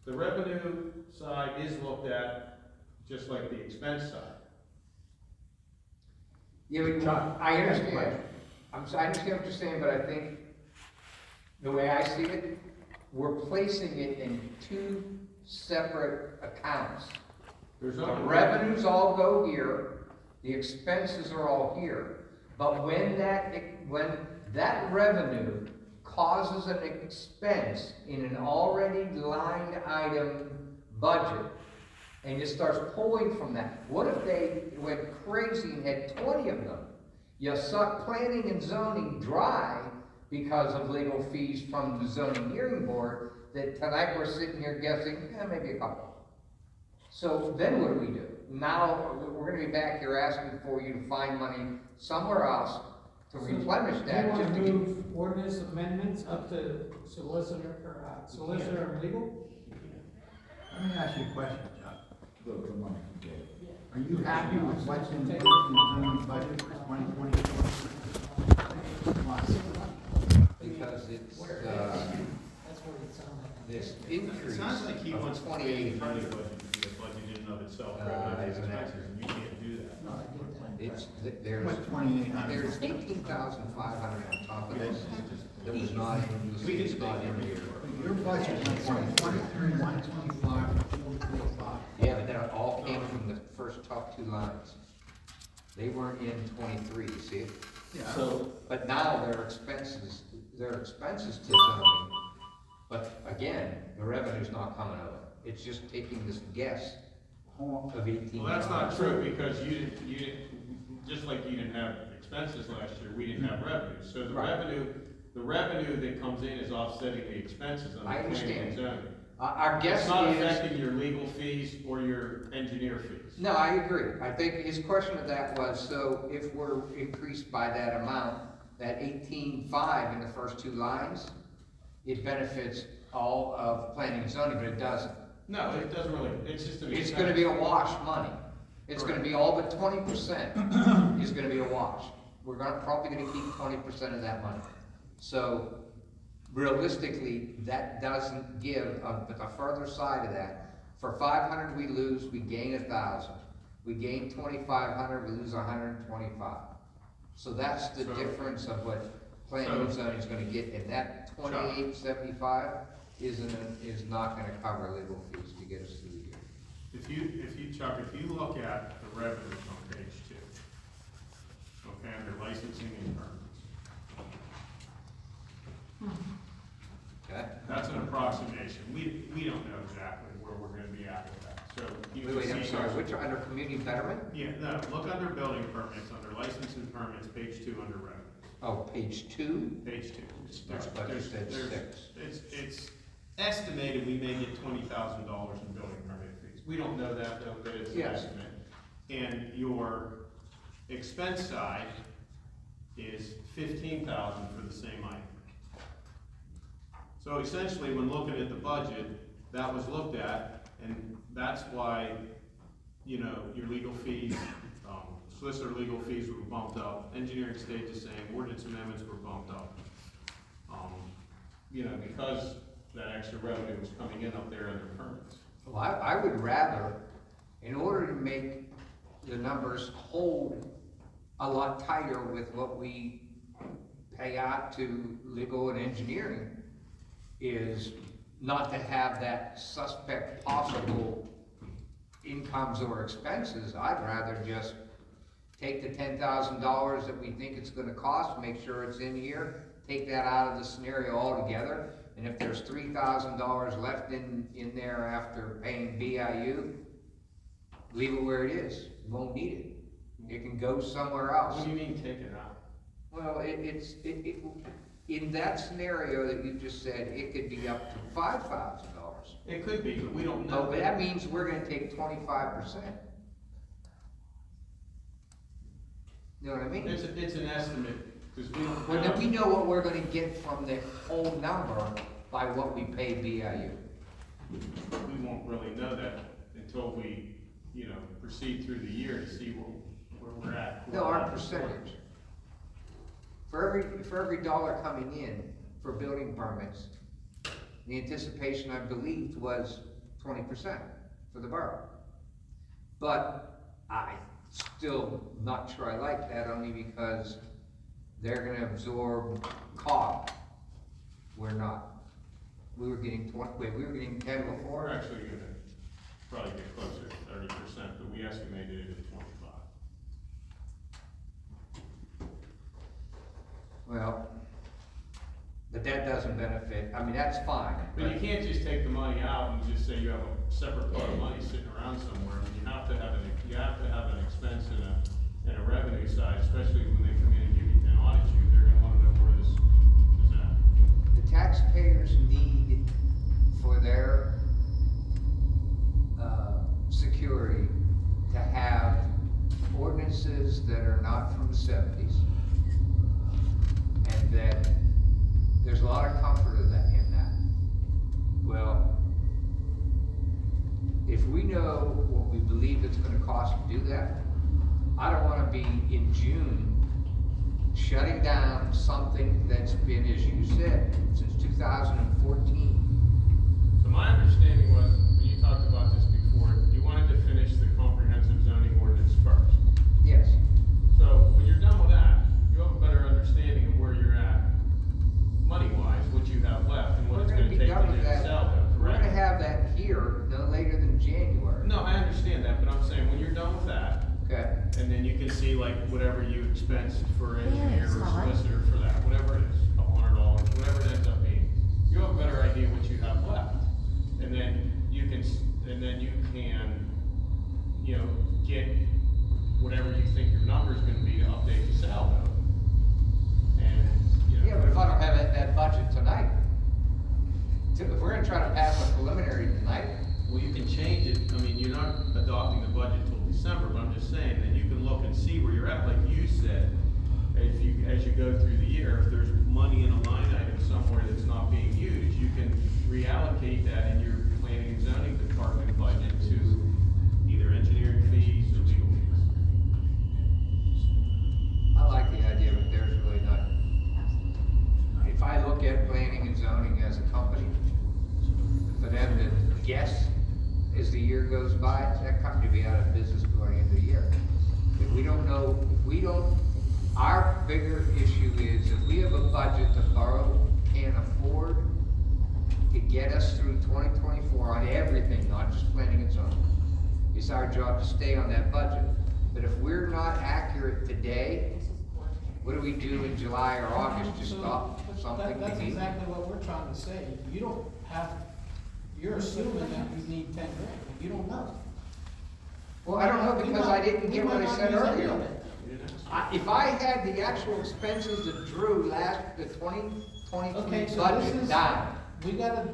the revenue side is looked at just like the expense side. Yeah, but I understand. I understand what you're saying, but I think the way I see it, we're placing it in 2 separate accounts. There's The other revenues all go here, the expenses are all here. But when that revenue causes an expense in an already lined item budget, and it starts pulling from that, what if they went crazy and had 20 of them? You suck planning and zoning dry because of legal fees from the zoning hearing board, that tonight we're sitting here guessing, maybe a couple. So then what do we do? Now, we're gonna be back here asking for you to find money somewhere else to replenish that. Do you just want to to get- move ordinance amendments up to solicitor, solicitor and legal? Let me ask you a question, Chuck. The money. Are you happy with what's in the zoning budget for 2024? Because it's, That's what it sounds like. this It increase sounds like he of wants to 28. create a budget to be a budget in and of itself, revenues and expenses, and you can't do that. No, I get that. It's, there's, What's 2,800? there's 18,500 on top of this, that was not in, it's not in here. Your budget went from 23, 125 to 445. Yeah, but that all came from the first top 2 lines. They weren't in 23, you see it? Yeah. So, But now their expenses to zoning, but again, the revenue's not coming out of it. It's just taking this guess of 18. Well, that's not true, because you didn't, just like you didn't have expenses last year, we didn't have revenue. So Right. the revenue that comes in is offsetting the expenses on the I planning and understand. zoning. Our guess It's not is, affecting your legal fees or your engineer fees. no, I agree. I think his question of that was, so if we're increased by that amount, that 18.5 in the first two lines, it benefits all of planning and zoning, but it doesn't. No, it doesn't really, it's just an It's expense. gonna be a wash money. It's gonna be all but 20% is gonna be a wash. We're probably gonna keep 20% of that money. So realistically, that doesn't give, but the further side of that, for 500 we lose, we gain 1,000. We gain 2,500, we lose 125. So that's the So- difference of what planning and zoning is gonna get, and that 2875 is not gonna cover legal fees to get us through the year. Chuck, if you look at the revenues on page 2, okay, under licensing and permits, Okay? that's an approximation. We don't know exactly where we're gonna be at with that, so you Wait, can I'm see. sorry, which, under community betterment? Yeah, no, look under building permits, under license and permits, page 2 under revenues, Oh, page 2? page 2. Right, but you said 6. It's estimated we may get $20,000 in building permit fees. We don't know that though, but it's an Yes. estimate. And your expense side is 15,000 for the same item. So essentially, when looking at the budget, that was looked at, and that's why, you know, your legal fees, solicitor legal fees were bumped up, engineering stayed the same, ordinance amendments were bumped up. You know, because that extra revenue was coming in up there under permits. Well, I would rather, in order to make the numbers hold a lot tighter with what we pay out to legal and engineering, is not to have that suspect possible incomes or expenses. I'd rather just take the $10,000 that we think it's gonna cost, make sure it's in here, take that out of the scenario altogether, and if there's $3,000 left in there after paying BIU, leave it where it is. You won't need it. It can go somewhere else. What do you mean take it out? Well, in that scenario that you just said, it could be up to $5,000. It could be, but we don't No, know. but that means we're gonna take 25%. You know what I mean? It's an estimate, because we don't Well, then we know. know what we're gonna get from the whole number by what we pay BIU. We won't really know that until we, you know, proceed through the year to see where we're at. No, our percentage. For every dollar coming in for building permits, the anticipation, I believed, was 20% for the borough. But I still not sure I like that, only because they're gonna absorb COG. We're not. We were getting 10 We're before. actually gonna probably get closer to 30%, but we estimated it at 25. Well, but that doesn't benefit, I mean, that's fine. But you can't just take the money out and just say you have a separate pot of money sitting around somewhere. I mean, you have to have an expense and a revenue side, especially when they come in and audit you. They're gonna wanna know where this is at. The taxpayers need for their, security to have ordinances that are not from the 70s. And that there's a lot of comfort in that. Well, if we know what we believe it's gonna cost to do that, I don't wanna be in June shutting down something that's been, as you said, since 2014. So my understanding was, when you talked about this before, you wanted to finish the comprehensive zoning ordinance first. Yes. So when you're done with that, you have a better understanding of where you're at, money-wise, what you have left, and what We're it's gonna gonna be take to done with get that. it out of, We're correct? gonna have that here no later than January. No, I understand that, but I'm saying, when you're done with that, Okay? and then you can see like whatever you expense for engineer it's or fine. solicitor for that, whatever it is, $200, whatever it ends up being. You have a better idea what you have left. And then you can, you know, get whatever you think your number's gonna be to update the saldo. go through the year, if there's money in a line item somewhere that's not being used, you can reallocate that in your planning and zoning department budget to either engineering fees or legal fees. I like the idea, but there's really not. If I look at planning and zoning as a company, for them to guess as the year goes by, that company will be out of business going into the year. If we don't know, our bigger issue is if we have a budget the borough can't afford to get us through 2024 on everything, not just planning and zoning. It's our job to stay on that budget. But if we're not accurate today, what do we do in July or August to stop something? That's exactly what we're trying to say. You don't have, you're assuming that you need 10 grand, you don't know. Well, I don't know because I didn't get what I said We might not use any earlier. of it. If I had the actual expenses that drew the 2023 Okay, so this budget is, down. we gotta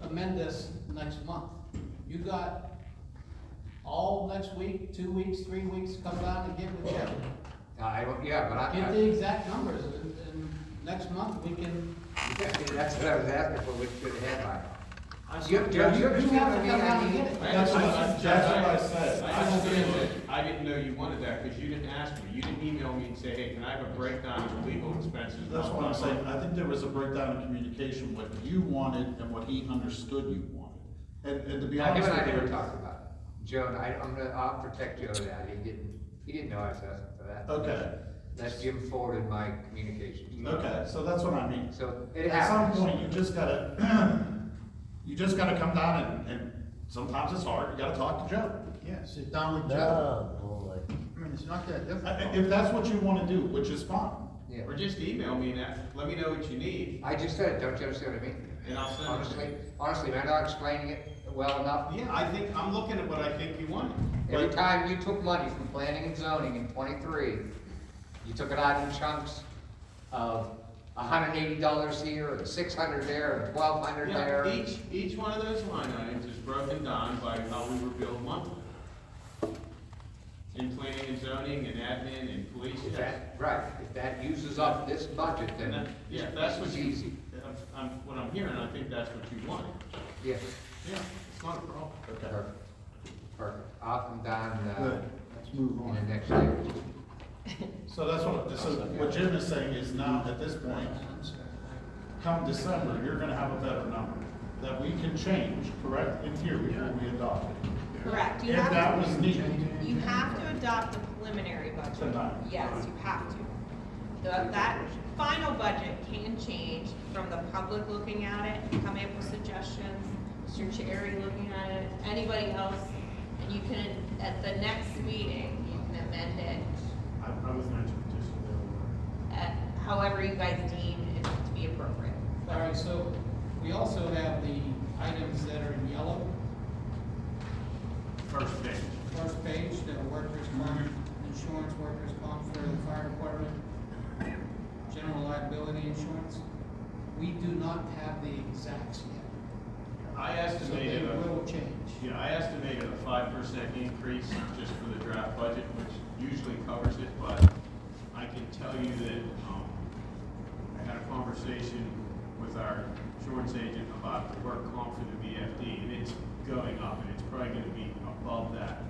amend this next month. You got all next week, 2 weeks, 3 weeks, to come down and get with Jeff. I don't, yeah, but Get the exact numbers, and next month we can, that's what I was asking for, which should have had by. you have to come down and get it. That's what I said. I understand that, I didn't know you wanted that, because you didn't ask me, you didn't email me and say, hey, can I have a breakdown of legal expenses? That's what I'm saying, I think there was a breakdown in communication, what you wanted and what he understood you wanted. And to be Now, him honest and I with never you. talked about it. Joe, I'll protect Joe that, he didn't know I was asking for that. Okay, That's Jim forwarded my communications. okay, so that's what I mean. So, it At some happens. point, you just gotta, come down and sometimes it's hard, you gotta talk to Joe. Yeah, sit down with Joe. I mean, it's not that difficult. If that's what you wanna do, which is fine. Yeah. Or just email me and let me know what you need, I just said it, don't you understand what I mean? and I'll send it to you. Honestly, am I not explaining it well enough? Yeah, I think, I'm looking at what I think you want. Every time you took money from planning and zoning in 23, you took it out in chunks of $180 here, and $600 there, and $1,200 Yeah, there. each one of those line items is broken down by how we were billed monthly. In planning and zoning and admin and police, If yes. that, right, if that uses up this budget, And then that, yeah, that's what it's you, easy. what I'm hearing, I think that's what you wanted. Yeah, Yeah, it's not a problem. Okay. perfect, perfect. I'll come down, Good, let's move in on. the next year. So that's what Jim is saying is now, at this point, come December, you're gonna have a better number that we can change, correct, in theory, before we adopt it. Correct, you If that have was needed. you have to adopt the preliminary budget. Tonight. Yes, you have to. That final budget can change from the public looking at it, coming up with suggestions, Mr. Cherry looking at it, anybody else, and you can, at the next meeting, you can amend it I was mentioning just at however you guys deem it to be appropriate. All right, so we also have the items that are in yellow, first page. first page, the workers' comp, insurance, workers' comp for the fire department, general liability insurance. We do not have the exacts yet. I So they estimated, will change. yeah, I estimated a 5% increase just for the draft budget, which usually covers it, but I can tell you that, I had a conversation with our insurance agent about the work comp for the VFD, and it's going up, and it's probably gonna be above that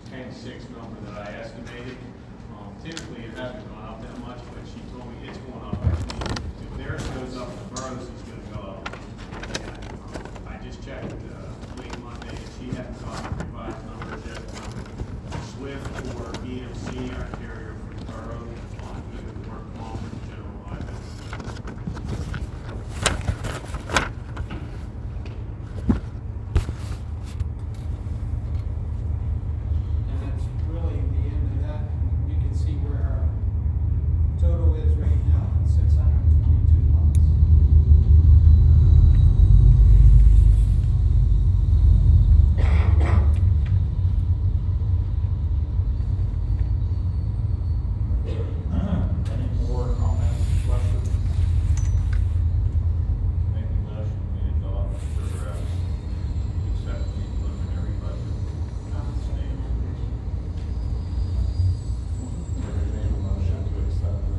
10.6 number that I estimated. Typically, it hasn't gone up that much, but she told me it's going up. If theirs goes up, the boroughs is gonna go up. I just checked, late Monday, and she hadn't gotten revised numbers yet. Swift or EMC, our carrier for the borough, on either the work comp or the general liability. And that's really the end of that. You can see where our total is right now, 622 lots. Any more comments, questions? Make a motion, we adopt or accept the preliminary budget. We made a motion to accept the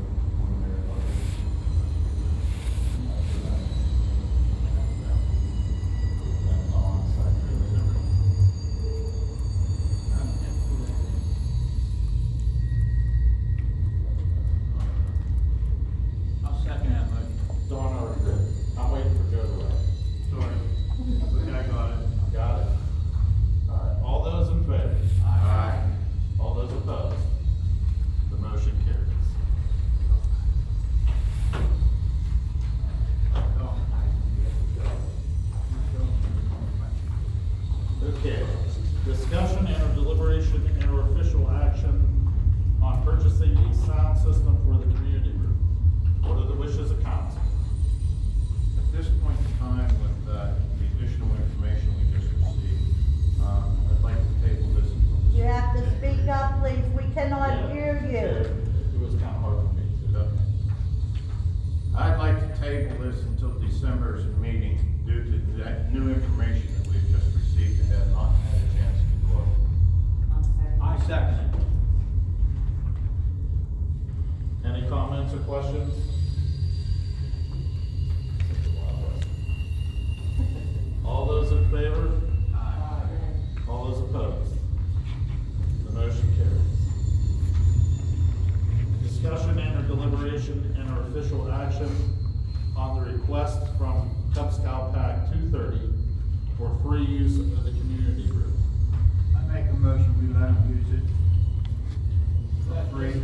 comments or questions? All those in favor? All those opposed? The motion carries. Discussion and or deliberation and or official action on the request from Cub Scout Pack 230 for free use of the community room. I make a motion, we let them use it for free.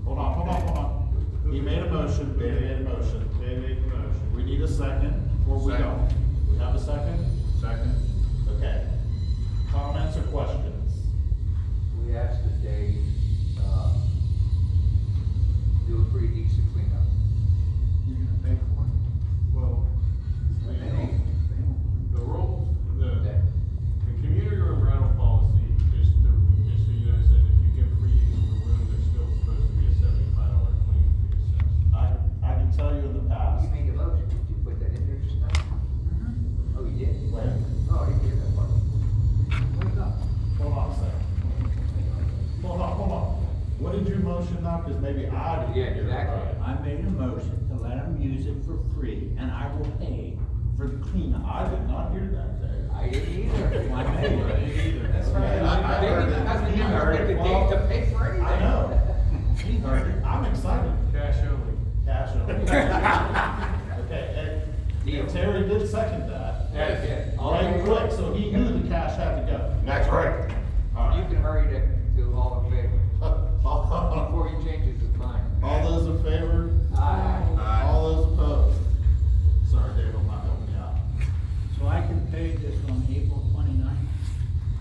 Hold on. He made a motion, Dan made a motion. Dan made the motion. We need a second, or we Second. don't. We have a second? Second. Okay. Comments or questions? We asked that they, do a pretty decent cleanup. You're gonna pay for it? Well, the rules, the community room rental policy, just so you know, says if you give free use of the room, there's still supposed to be a $75 cleaning fee assessed. I can tell you in the past. You made a motion, did you put that in there just now? Oh, you did? Wait, Oh, I didn't hear that part. Wake up. hold on a second. Hold on. What did you motion now? Because maybe I didn't. Yeah, get it exactly. right. I made a motion to let them use it for free, and I will pay for the cleanup. I did not hear that, Dave. I didn't either. I made it. That's right. I heard it. Because You you heard heard it. the date to pay for anything. I know. He heard it. I'm excited. Cash only. Cash only. Okay, Deal. and Terry did second that. Yeah, yeah. Right quick, so he knew the cash had to go. That's right. All You right. can hurry to all in favor, All before he changes his mind. those in favor? Aye. All those opposed? Sorry, Dave, I'm not helping you out. So I can pay this on April 29th?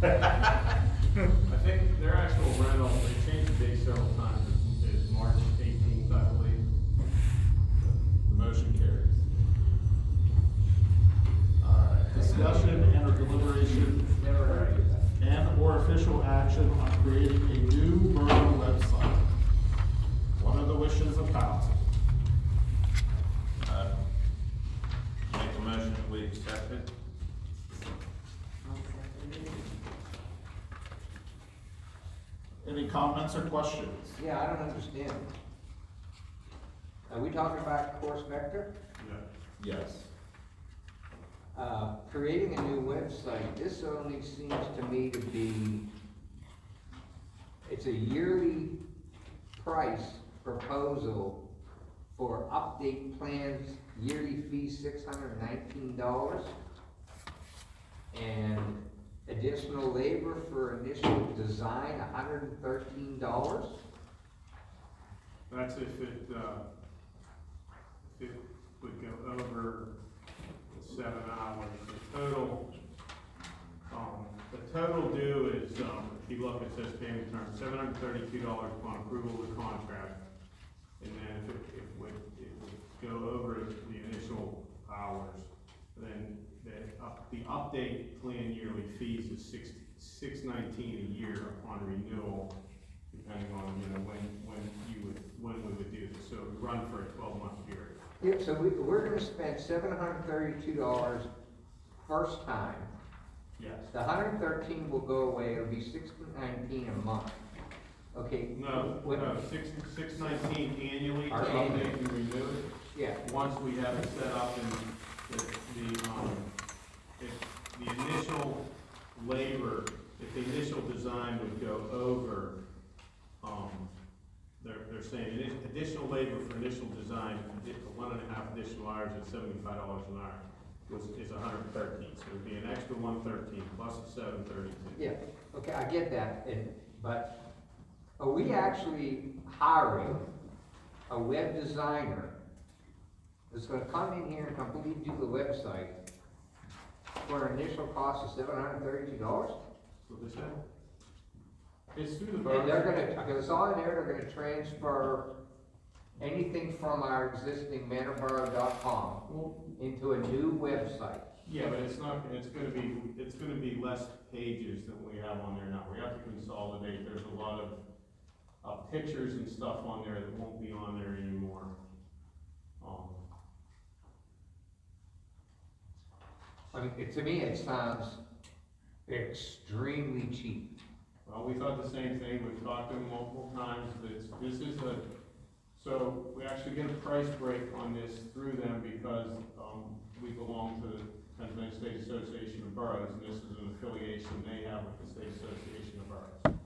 I think their actual rental, they changed the date several times, is March 18th, I believe. The motion carries. All right, discussion and or deliberation Never heard of that. and or official action on creating a new borough website. What are the wishes of council? Make a motion, we accept it. Any comments or questions? Yeah, I don't understand. Are we talking about course vector? Yes. Creating a new website, this only seems to me to be, it's a yearly price proposal for update plans, yearly fee $619. And additional labor for initial design, $113. That's if it would go over the 7 hours. The total due is, if you look, it says payment term, $732 upon approval of the contract. And then if it would go over the initial hours, then the update plan yearly fees is $619 a year upon renewal, depending on, when we would do this. So it would run for a 12-month period. Yeah, so we're gonna spend $732 first time. Yes. The $113 will go away, it'll be $619 a month. Okay? No, What- $619 annually to Our annual. update and renew it. Yeah, Once we have it set up and the initial labor, if the initial design would go over, they're saying additional labor for initial design, 1.5 additional hours at $75 an hour is $113. So it'd be an extra $113 plus the $732. yeah, okay, I get that, but are we actually hiring a web designer that's gonna come in here and completely do the website for an initial cost of $732? What they say? It's through the And borough. they're gonna, because it's all in there, they're gonna transfer anything from our existing manorborough.com into a new website. Yeah, but it's gonna be less pages than we have on there now. We have to consolidate. There's a lot of pictures and stuff on there that won't be on there anymore. I mean, to me, it sounds extremely cheap. Well, we thought the same thing, we've talked to them multiple times, so we actually get a price break on this through them because, we belong to the Pennsylvania State Association of Boroughs, and this is an affiliation they have with the State Association of Boroughs.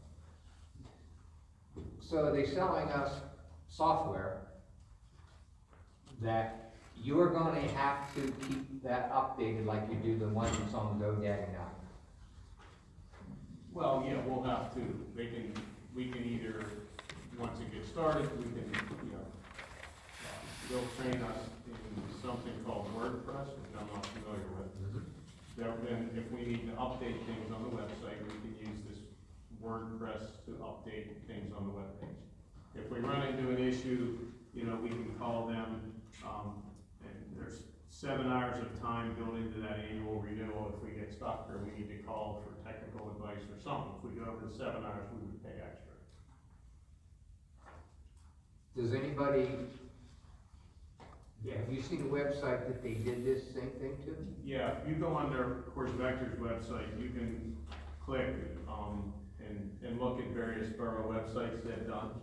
So are they selling us software that you're gonna have to keep that updated like you do the one that's on GoDaddy now? Well, yeah, we'll have to, we can either, once it gets started, we can, they'll train us in something called WordPress, which I'm not familiar with. Then if we need to update things on the website, we can use this WordPress to update things on the webpage. If we run into an issue, we can call them, and there's 7 hours of time built into that annual renewal. If we get stuck or we need to call for technical advice or something, if we go over the 7 hours, we would pay extra. Does anybody, have you seen a website that they did this same thing to? Yeah, if you go on their Course Vector's website, you can click, and look at various borough websites they've done.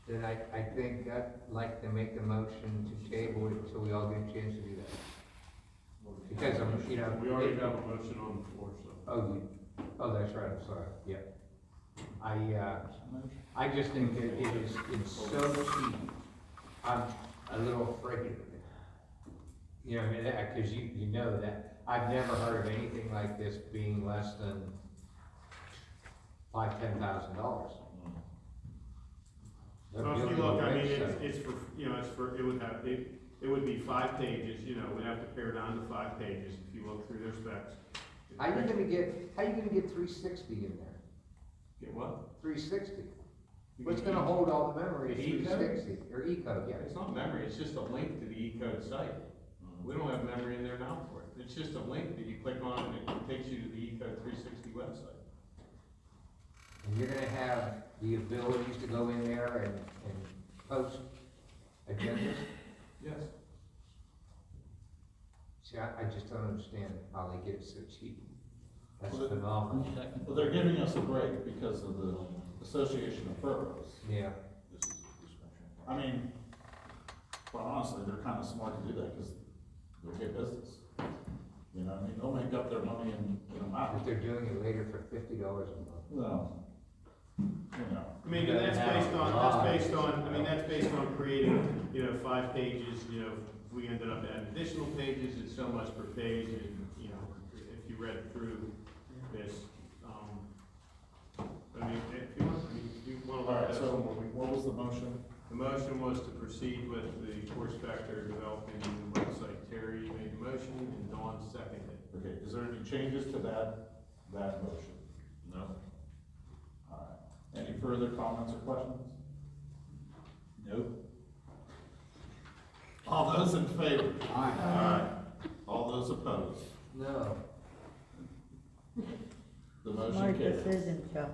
Then I think I'd like to make a motion to table it until we all get a chance to do that. Because We already have a motion on the floor, so. Oh, that's right, I'm sorry, yeah. I just think that it's so cheap, I'm a little afraid of it. Cause you know that, I've never heard of anything like this being less than $5,000-10,000. So if you look, it would be 5 pages, we'd have to pare down to 5 pages if you look through their specs. How you gonna get 360 in there? Get what? 360? What's gonna hold all the memory is The E-code? 360, or E-code, yeah. It's not memory, it's just a link to the E-code site. We don't have memory in there now for it. It's just a link that you click on and it takes you to the E-code 360 website. And you're gonna have the abilities to go in there and post agendas? Yes. See, I just don't understand how they get it so cheap. That's Well, phenomenal. Well, they're giving us a break because of the Association of Boroughs. Yeah. I mean, quite honestly, they're kind of smart to do that because they're big business. They'll make up their money in a month. But they're doing it later for $50 a month. Well, I mean, and that's based on creating, 5 pages, if we ended up adding additional pages, it's so much per page, and, if you read through this, if you want to all look right, at so some more, what was the motion? the motion was to proceed with the Course Vector developing the website. Terry made the motion and Dawn seconded. Okay, is there any changes to that motion? No. All right, any further comments or questions? Nope. All those in favor? Aye. All those opposed? No. The motion Smart carries. decision, Chuck.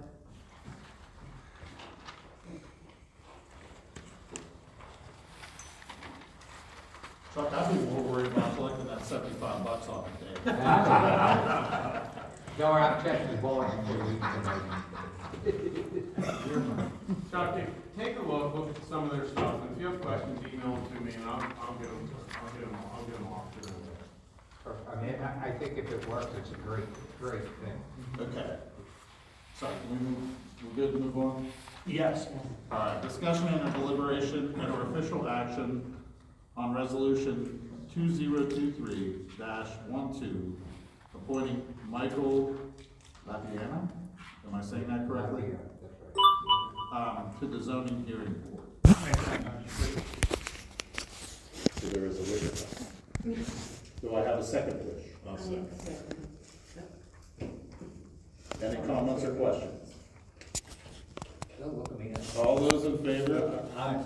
Chuck, I'd be more worried about collecting that $75 off the day. Don't worry, I've checked the board before we Chuck, take a look at some of their stuff, and if you have questions, email them to me, and I'll get them off to them. I think if it works, it's a great thing. Okay. So, we're good to move on? Yes. All right, discussion and deliberation and/or official action on resolution 2023-12, appointing Michael Lapiana, am I saying that correctly? Yeah, that's right. To the zoning hearing board. So there is a wish. Do I have a second wish? I'll second. Any comments or questions? Don't look at me. All those in favor? Aye.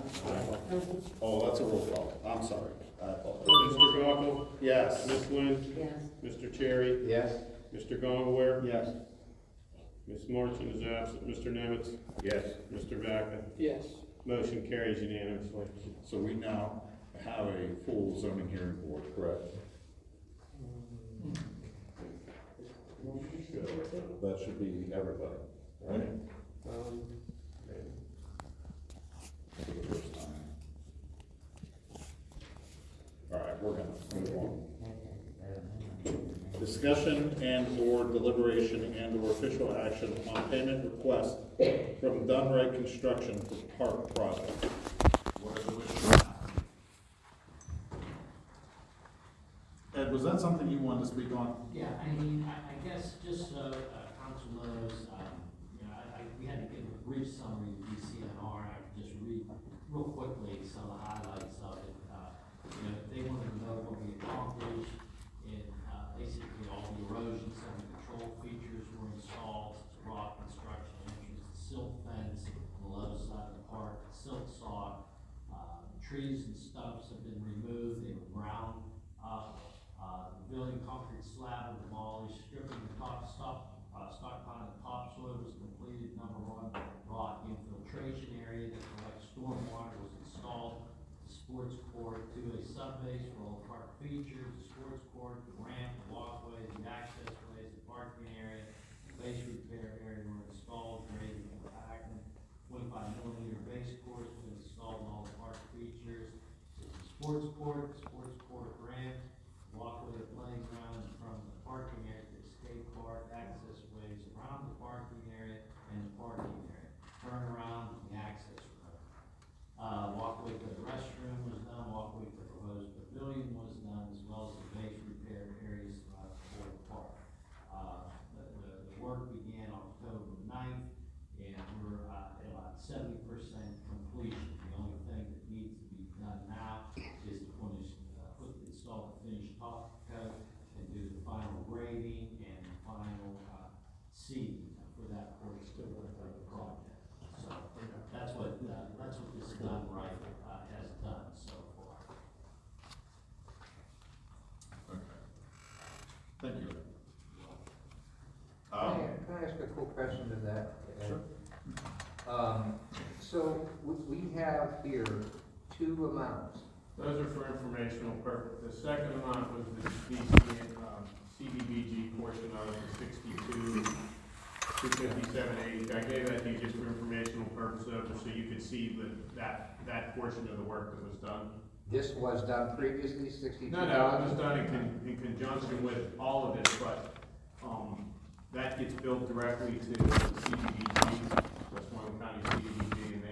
Oh, that's a roll call. I'm sorry. I apologize. Mr. Gockel? Yes. Ms. Lynn? Yes. Mr. Cherry? Yes. Mr. Gongaware? Yes. Ms. Marching is absent. Mr. Nemitz? Yes. Mr. Vaca? Yes. Motion carries unanimously. So we now have a full zoning hearing board, correct? That should be everybody, right? For the first time. All right, we're gonna move on. Discussion and/or deliberation and/or official action on payment request from Dunray Construction for park project. What are the wishes? Ed, was that something you wanted to speak on? Yeah, I mean, I guess just so, council knows, you know, we had to give a brief summary of DCNR, and I could just read real quickly some of the highlights of it. You know, they wanted to know what we accomplished in, basically all the erosion center control features were installed, rock construction entrance, silt fence on the left side of the park, silt saw, trees and stumps have been removed, they were ground up. The building concrete slab was demolished, stripping the stockpile of topsoil was completed. Number one, rock infiltration area that collects stormwater was installed. The sports court, 2A subbase for all park features, the sports court, the ramp, the walkways, the access ways, the parking area, the base repair area were installed, grading and compacting. 25mm base course was installed in all the park features. The sports court ramp, walkway, playground from the parking area to the skate park, access ways around the parking area and the parking area, turnaround and the access road. Walkway to the restroom was done, walkway to the proposed pavilion was done, as well as the base repair areas throughout the whole park. The work began October 9th, and we're at about 70% completion. The only thing that needs to be done now is to install the finished top coat and do the final grading and final seeding for that portion of the project. So that's what this done right has done so far. Okay. Thank you. Can I ask a quick question to that? Sure. So we have here two amounts. Those are for informational purpose. The second amount was the CDBG portion of it, the 257.80. I gave that to you just for informational purposes, so you could see that portion of the work that was done. This was done previously, 62,000? No, it was done in conjunction with all of it, but, that gets billed directly to the CDBG, Westmoreland County CDBG, and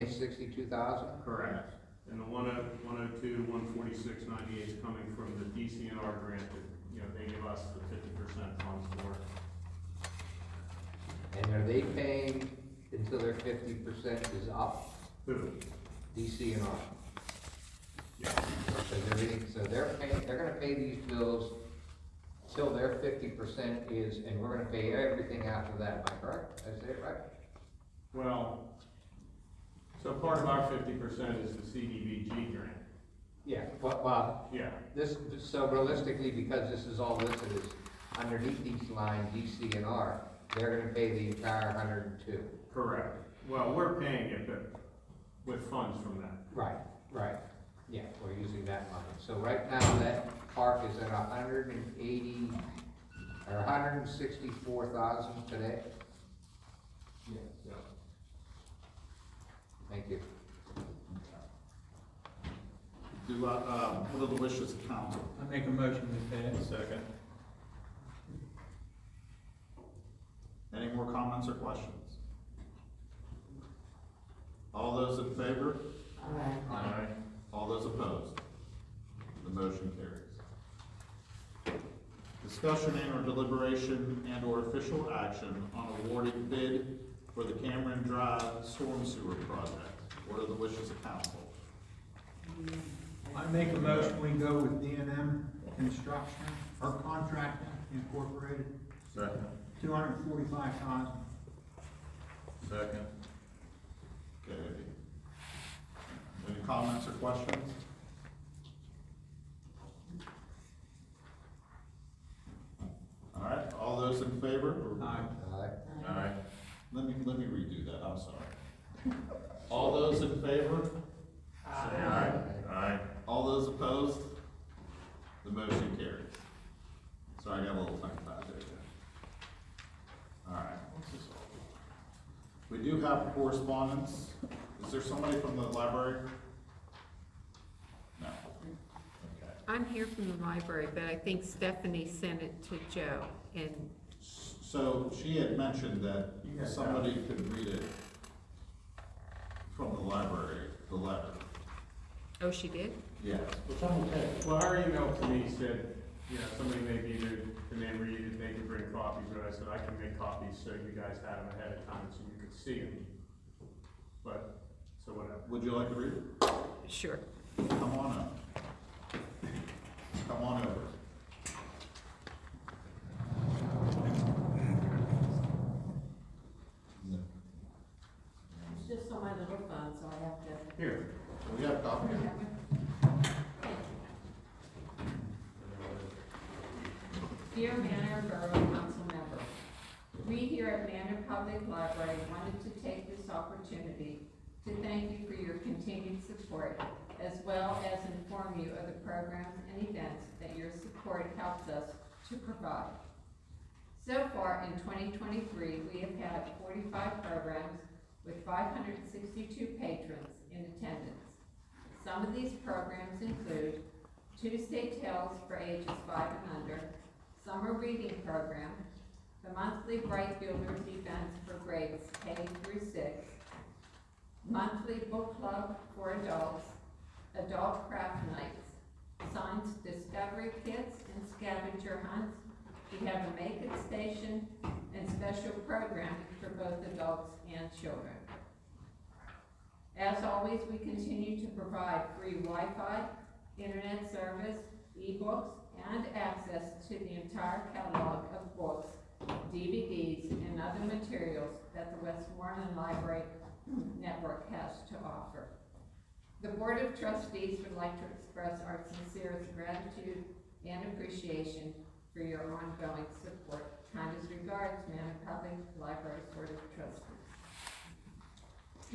they. 62,000? Correct. And the 102, 146.98 is coming from the DCNR grant that, you know, they give us the 50% funds for. And are they paying until their 50% is up? Who? DCNR. Yeah. So they're gonna pay these bills till their 50% is, and we're gonna pay everything after that, am I correct? Is that right? Well, so part of our 50% is the CDBG grant. Yeah, well, Yeah. so realistically, because this is all listed as underneath each line, DCNR, they're gonna pay the entire 102. Correct. Well, we're paying it, but with funds from that. Right. Yeah, we're using that money. So right now, that park is at 180, or 164,000 today? Yeah. Thank you. What are the wishes of council? I make a motion to pay it. Second. Any more comments or questions? All those in favor? Aye. All those opposed? The motion carries. Discussion and or deliberation and or official action on awarding bid for the Cameron Drive Storm Sewer Project. What are the wishes of council? I make a motion, we go with D&M Construction, or Contracting Incorporated, Second. $245,000. Second. Okay. Any comments or questions? All right, all those in favor? Aye. All right, let me redo that, I'm sorry. All those in favor? Say aye. Aye. talking about it. All right. We do have correspondence. Is there somebody from the library? No. Okay. I'm here from the library, but I think Stephanie sent it to Joe, and So she had mentioned that somebody could read it from the library, the letter. oh, she did? Yes. Which I'm okay. Well, her email to me said, somebody may be there, and they read it, they can bring copies, but I said, I can make copies so you guys have them ahead of time so you can see them. But, so whatever. Would you like to read it? Sure. Come on up. Come on over. It's just on my little phone, so I have to. Here, we have copies. Dear Manor Borough Council member, we here at Manor Public Library wanted to take this opportunity to thank you for your continued support, as well as inform you of the programs and events that your support helps us to provide. So far in 2023, we have had 45 programs with 562 patrons in attendance. Some of these programs include Tuesday Tales for ages 5 and under, Summer Reading Program, the monthly Bright Builders events for grades K through 6, monthly book club for adults, adult craft nights, science discovery kits and scavenger hunts. We have a Make It station and special programming for both adults and children. As always, we continue to provide free Wi-Fi, internet service, ebooks, and access to the entire catalog of books, DVDs, and other materials that the Westmoreland Library Network has to offer. The Board of Trustees would like to express our sincerest gratitude and appreciation for your ongoing support. Kindest regards, Manor Public Library Board of Trustees.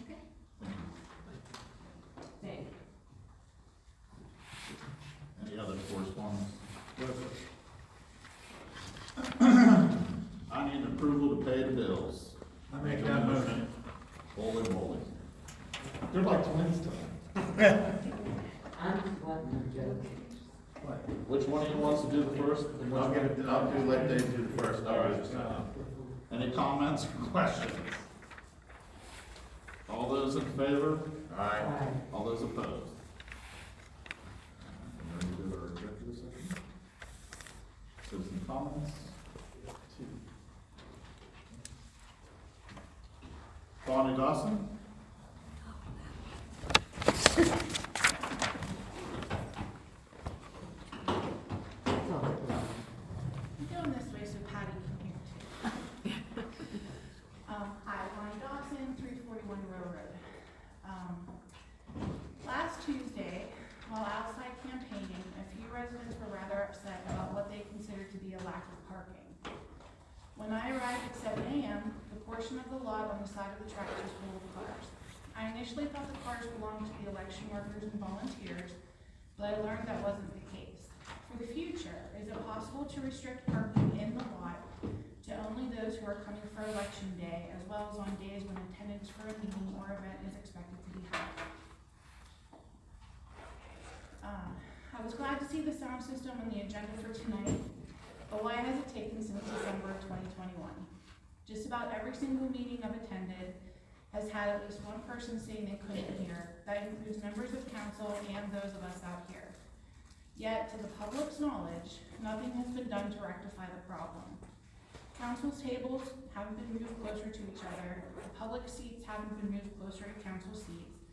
Okay. Thank you. Any other correspondence? I need approval to pay the bills. I make that motion. Holy moly. They're like twins to me. I'm just letting you joke. Which one of you wants to do the first? and which one? I'll let Dave do the first. All right. Any comments or questions? All those in favor? Aye. All those opposed? And then we do our executive session. Citizen comments? Bonnie Dawson? I'm going this way so Patty can hear too. Hi, Bonnie Dawson, 341 Railroad. Last Tuesday, while outside campaigning, a few residents were rather upset about what they considered to be a lack of parking. When I arrived at 7 a.m., the portion of the lot on the side of the track was full of cars. I initially thought the cars belonged to the election workers and volunteers, but I learned that wasn't the case. For the future, is it possible to restrict parking in the lot to only those who are coming for election day, as well as on days when attendance for a meeting or event is expected to be held? I was glad to see the sound system on the agenda for tonight, but why has it taken since December of 2021? Just about every single meeting I've attended has had at least one person saying they couldn't hear. That includes members of council and those of us out here. Yet, to the public's knowledge, nothing has been done to rectify the problem. Council's tables haven't been moved closer to each other, the public seats haven't been moved closer to council seats,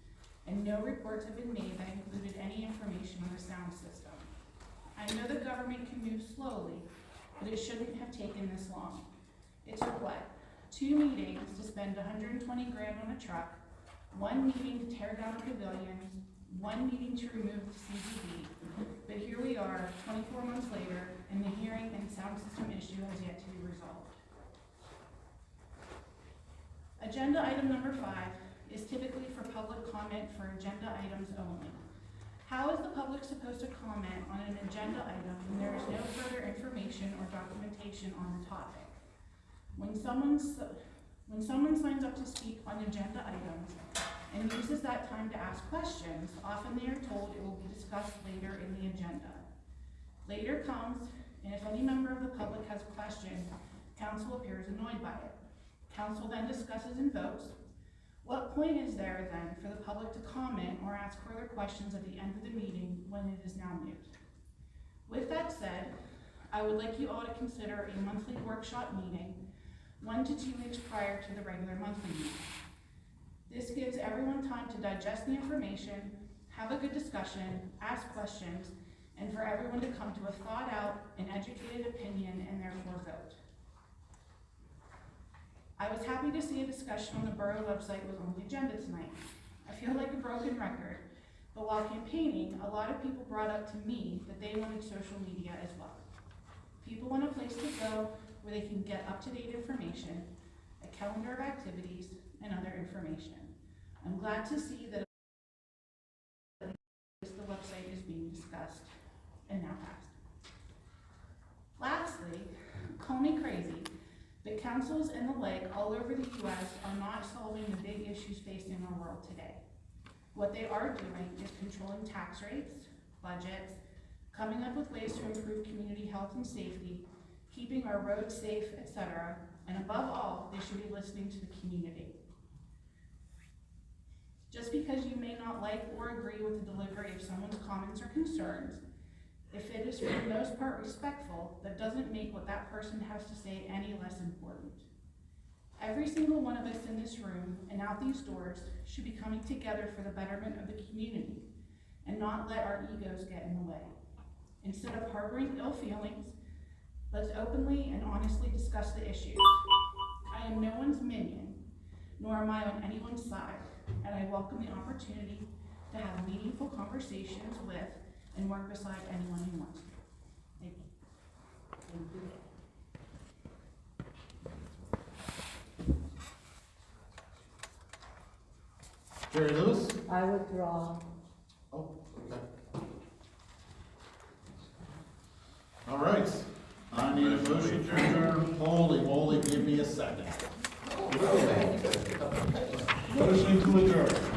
and no reports have been made that included any information on the sound system. I know the government can move slowly, but it shouldn't have taken this long. It took what? 2 meetings to spend 120 grand on a truck, 1 meeting to tear down a pavilion, 1 meeting to remove the CCD, but here we are, 24 months later, and the hearing and sound system issue has yet to be resolved. Agenda item number 5 is typically for public comment for agenda items only. How is the public supposed to comment on an agenda item when there is no further information or documentation on the topic? When someone signs up to speak on agenda items and uses that time to ask questions, often they are told it will be discussed later in the agenda. Later comes, and if any member of the public has a question, council appears annoyed by it. Council then discusses and votes. What point is there then for the public to comment or ask further questions at the end of the meeting when it is now mute? With that said, I would like you all to consider a monthly workshop meeting 1 to 2 weeks prior to the regular monthly meeting. This gives everyone time to digest the information, have a good discussion, ask questions, and for everyone to come to a thought out and educated opinion and therefore vote. I was happy to see a discussion on the borough website was on the agenda tonight. I feel like a broken record, but while campaigning, a lot of people brought up to me that they wanted social media as well. People want a place to go where they can get up-to-date information, a calendar of activities, and other information. I'm glad to see that the website is being discussed and now passed. Lastly, call me crazy, but councils and the like all over the US are not solving the big issues facing our world today. What they are doing is controlling tax rates, budgets, coming up with ways to improve community health and safety, keeping our roads safe, etc. And above all, they should be listening to the community. Just because you may not like or agree with the delivery of someone's comments or concerns, if it is for the most part respectful, that doesn't make what that person has to say any less important. Every single one of us in this room and out these doors should be coming together for the betterment of the community and not let our egos get in the way. Instead of harboring ill feelings, let's openly and honestly discuss the issues. I am no one's minion, nor am I on anyone's side, and I welcome the opportunity to have meaningful conversations with and work beside anyone who wants to. Thank you. Jerry Lewis? I withdraw. Oh, okay. All right, I need a motion to adjourn. Holy moly, give me a second. Motion to adjourn.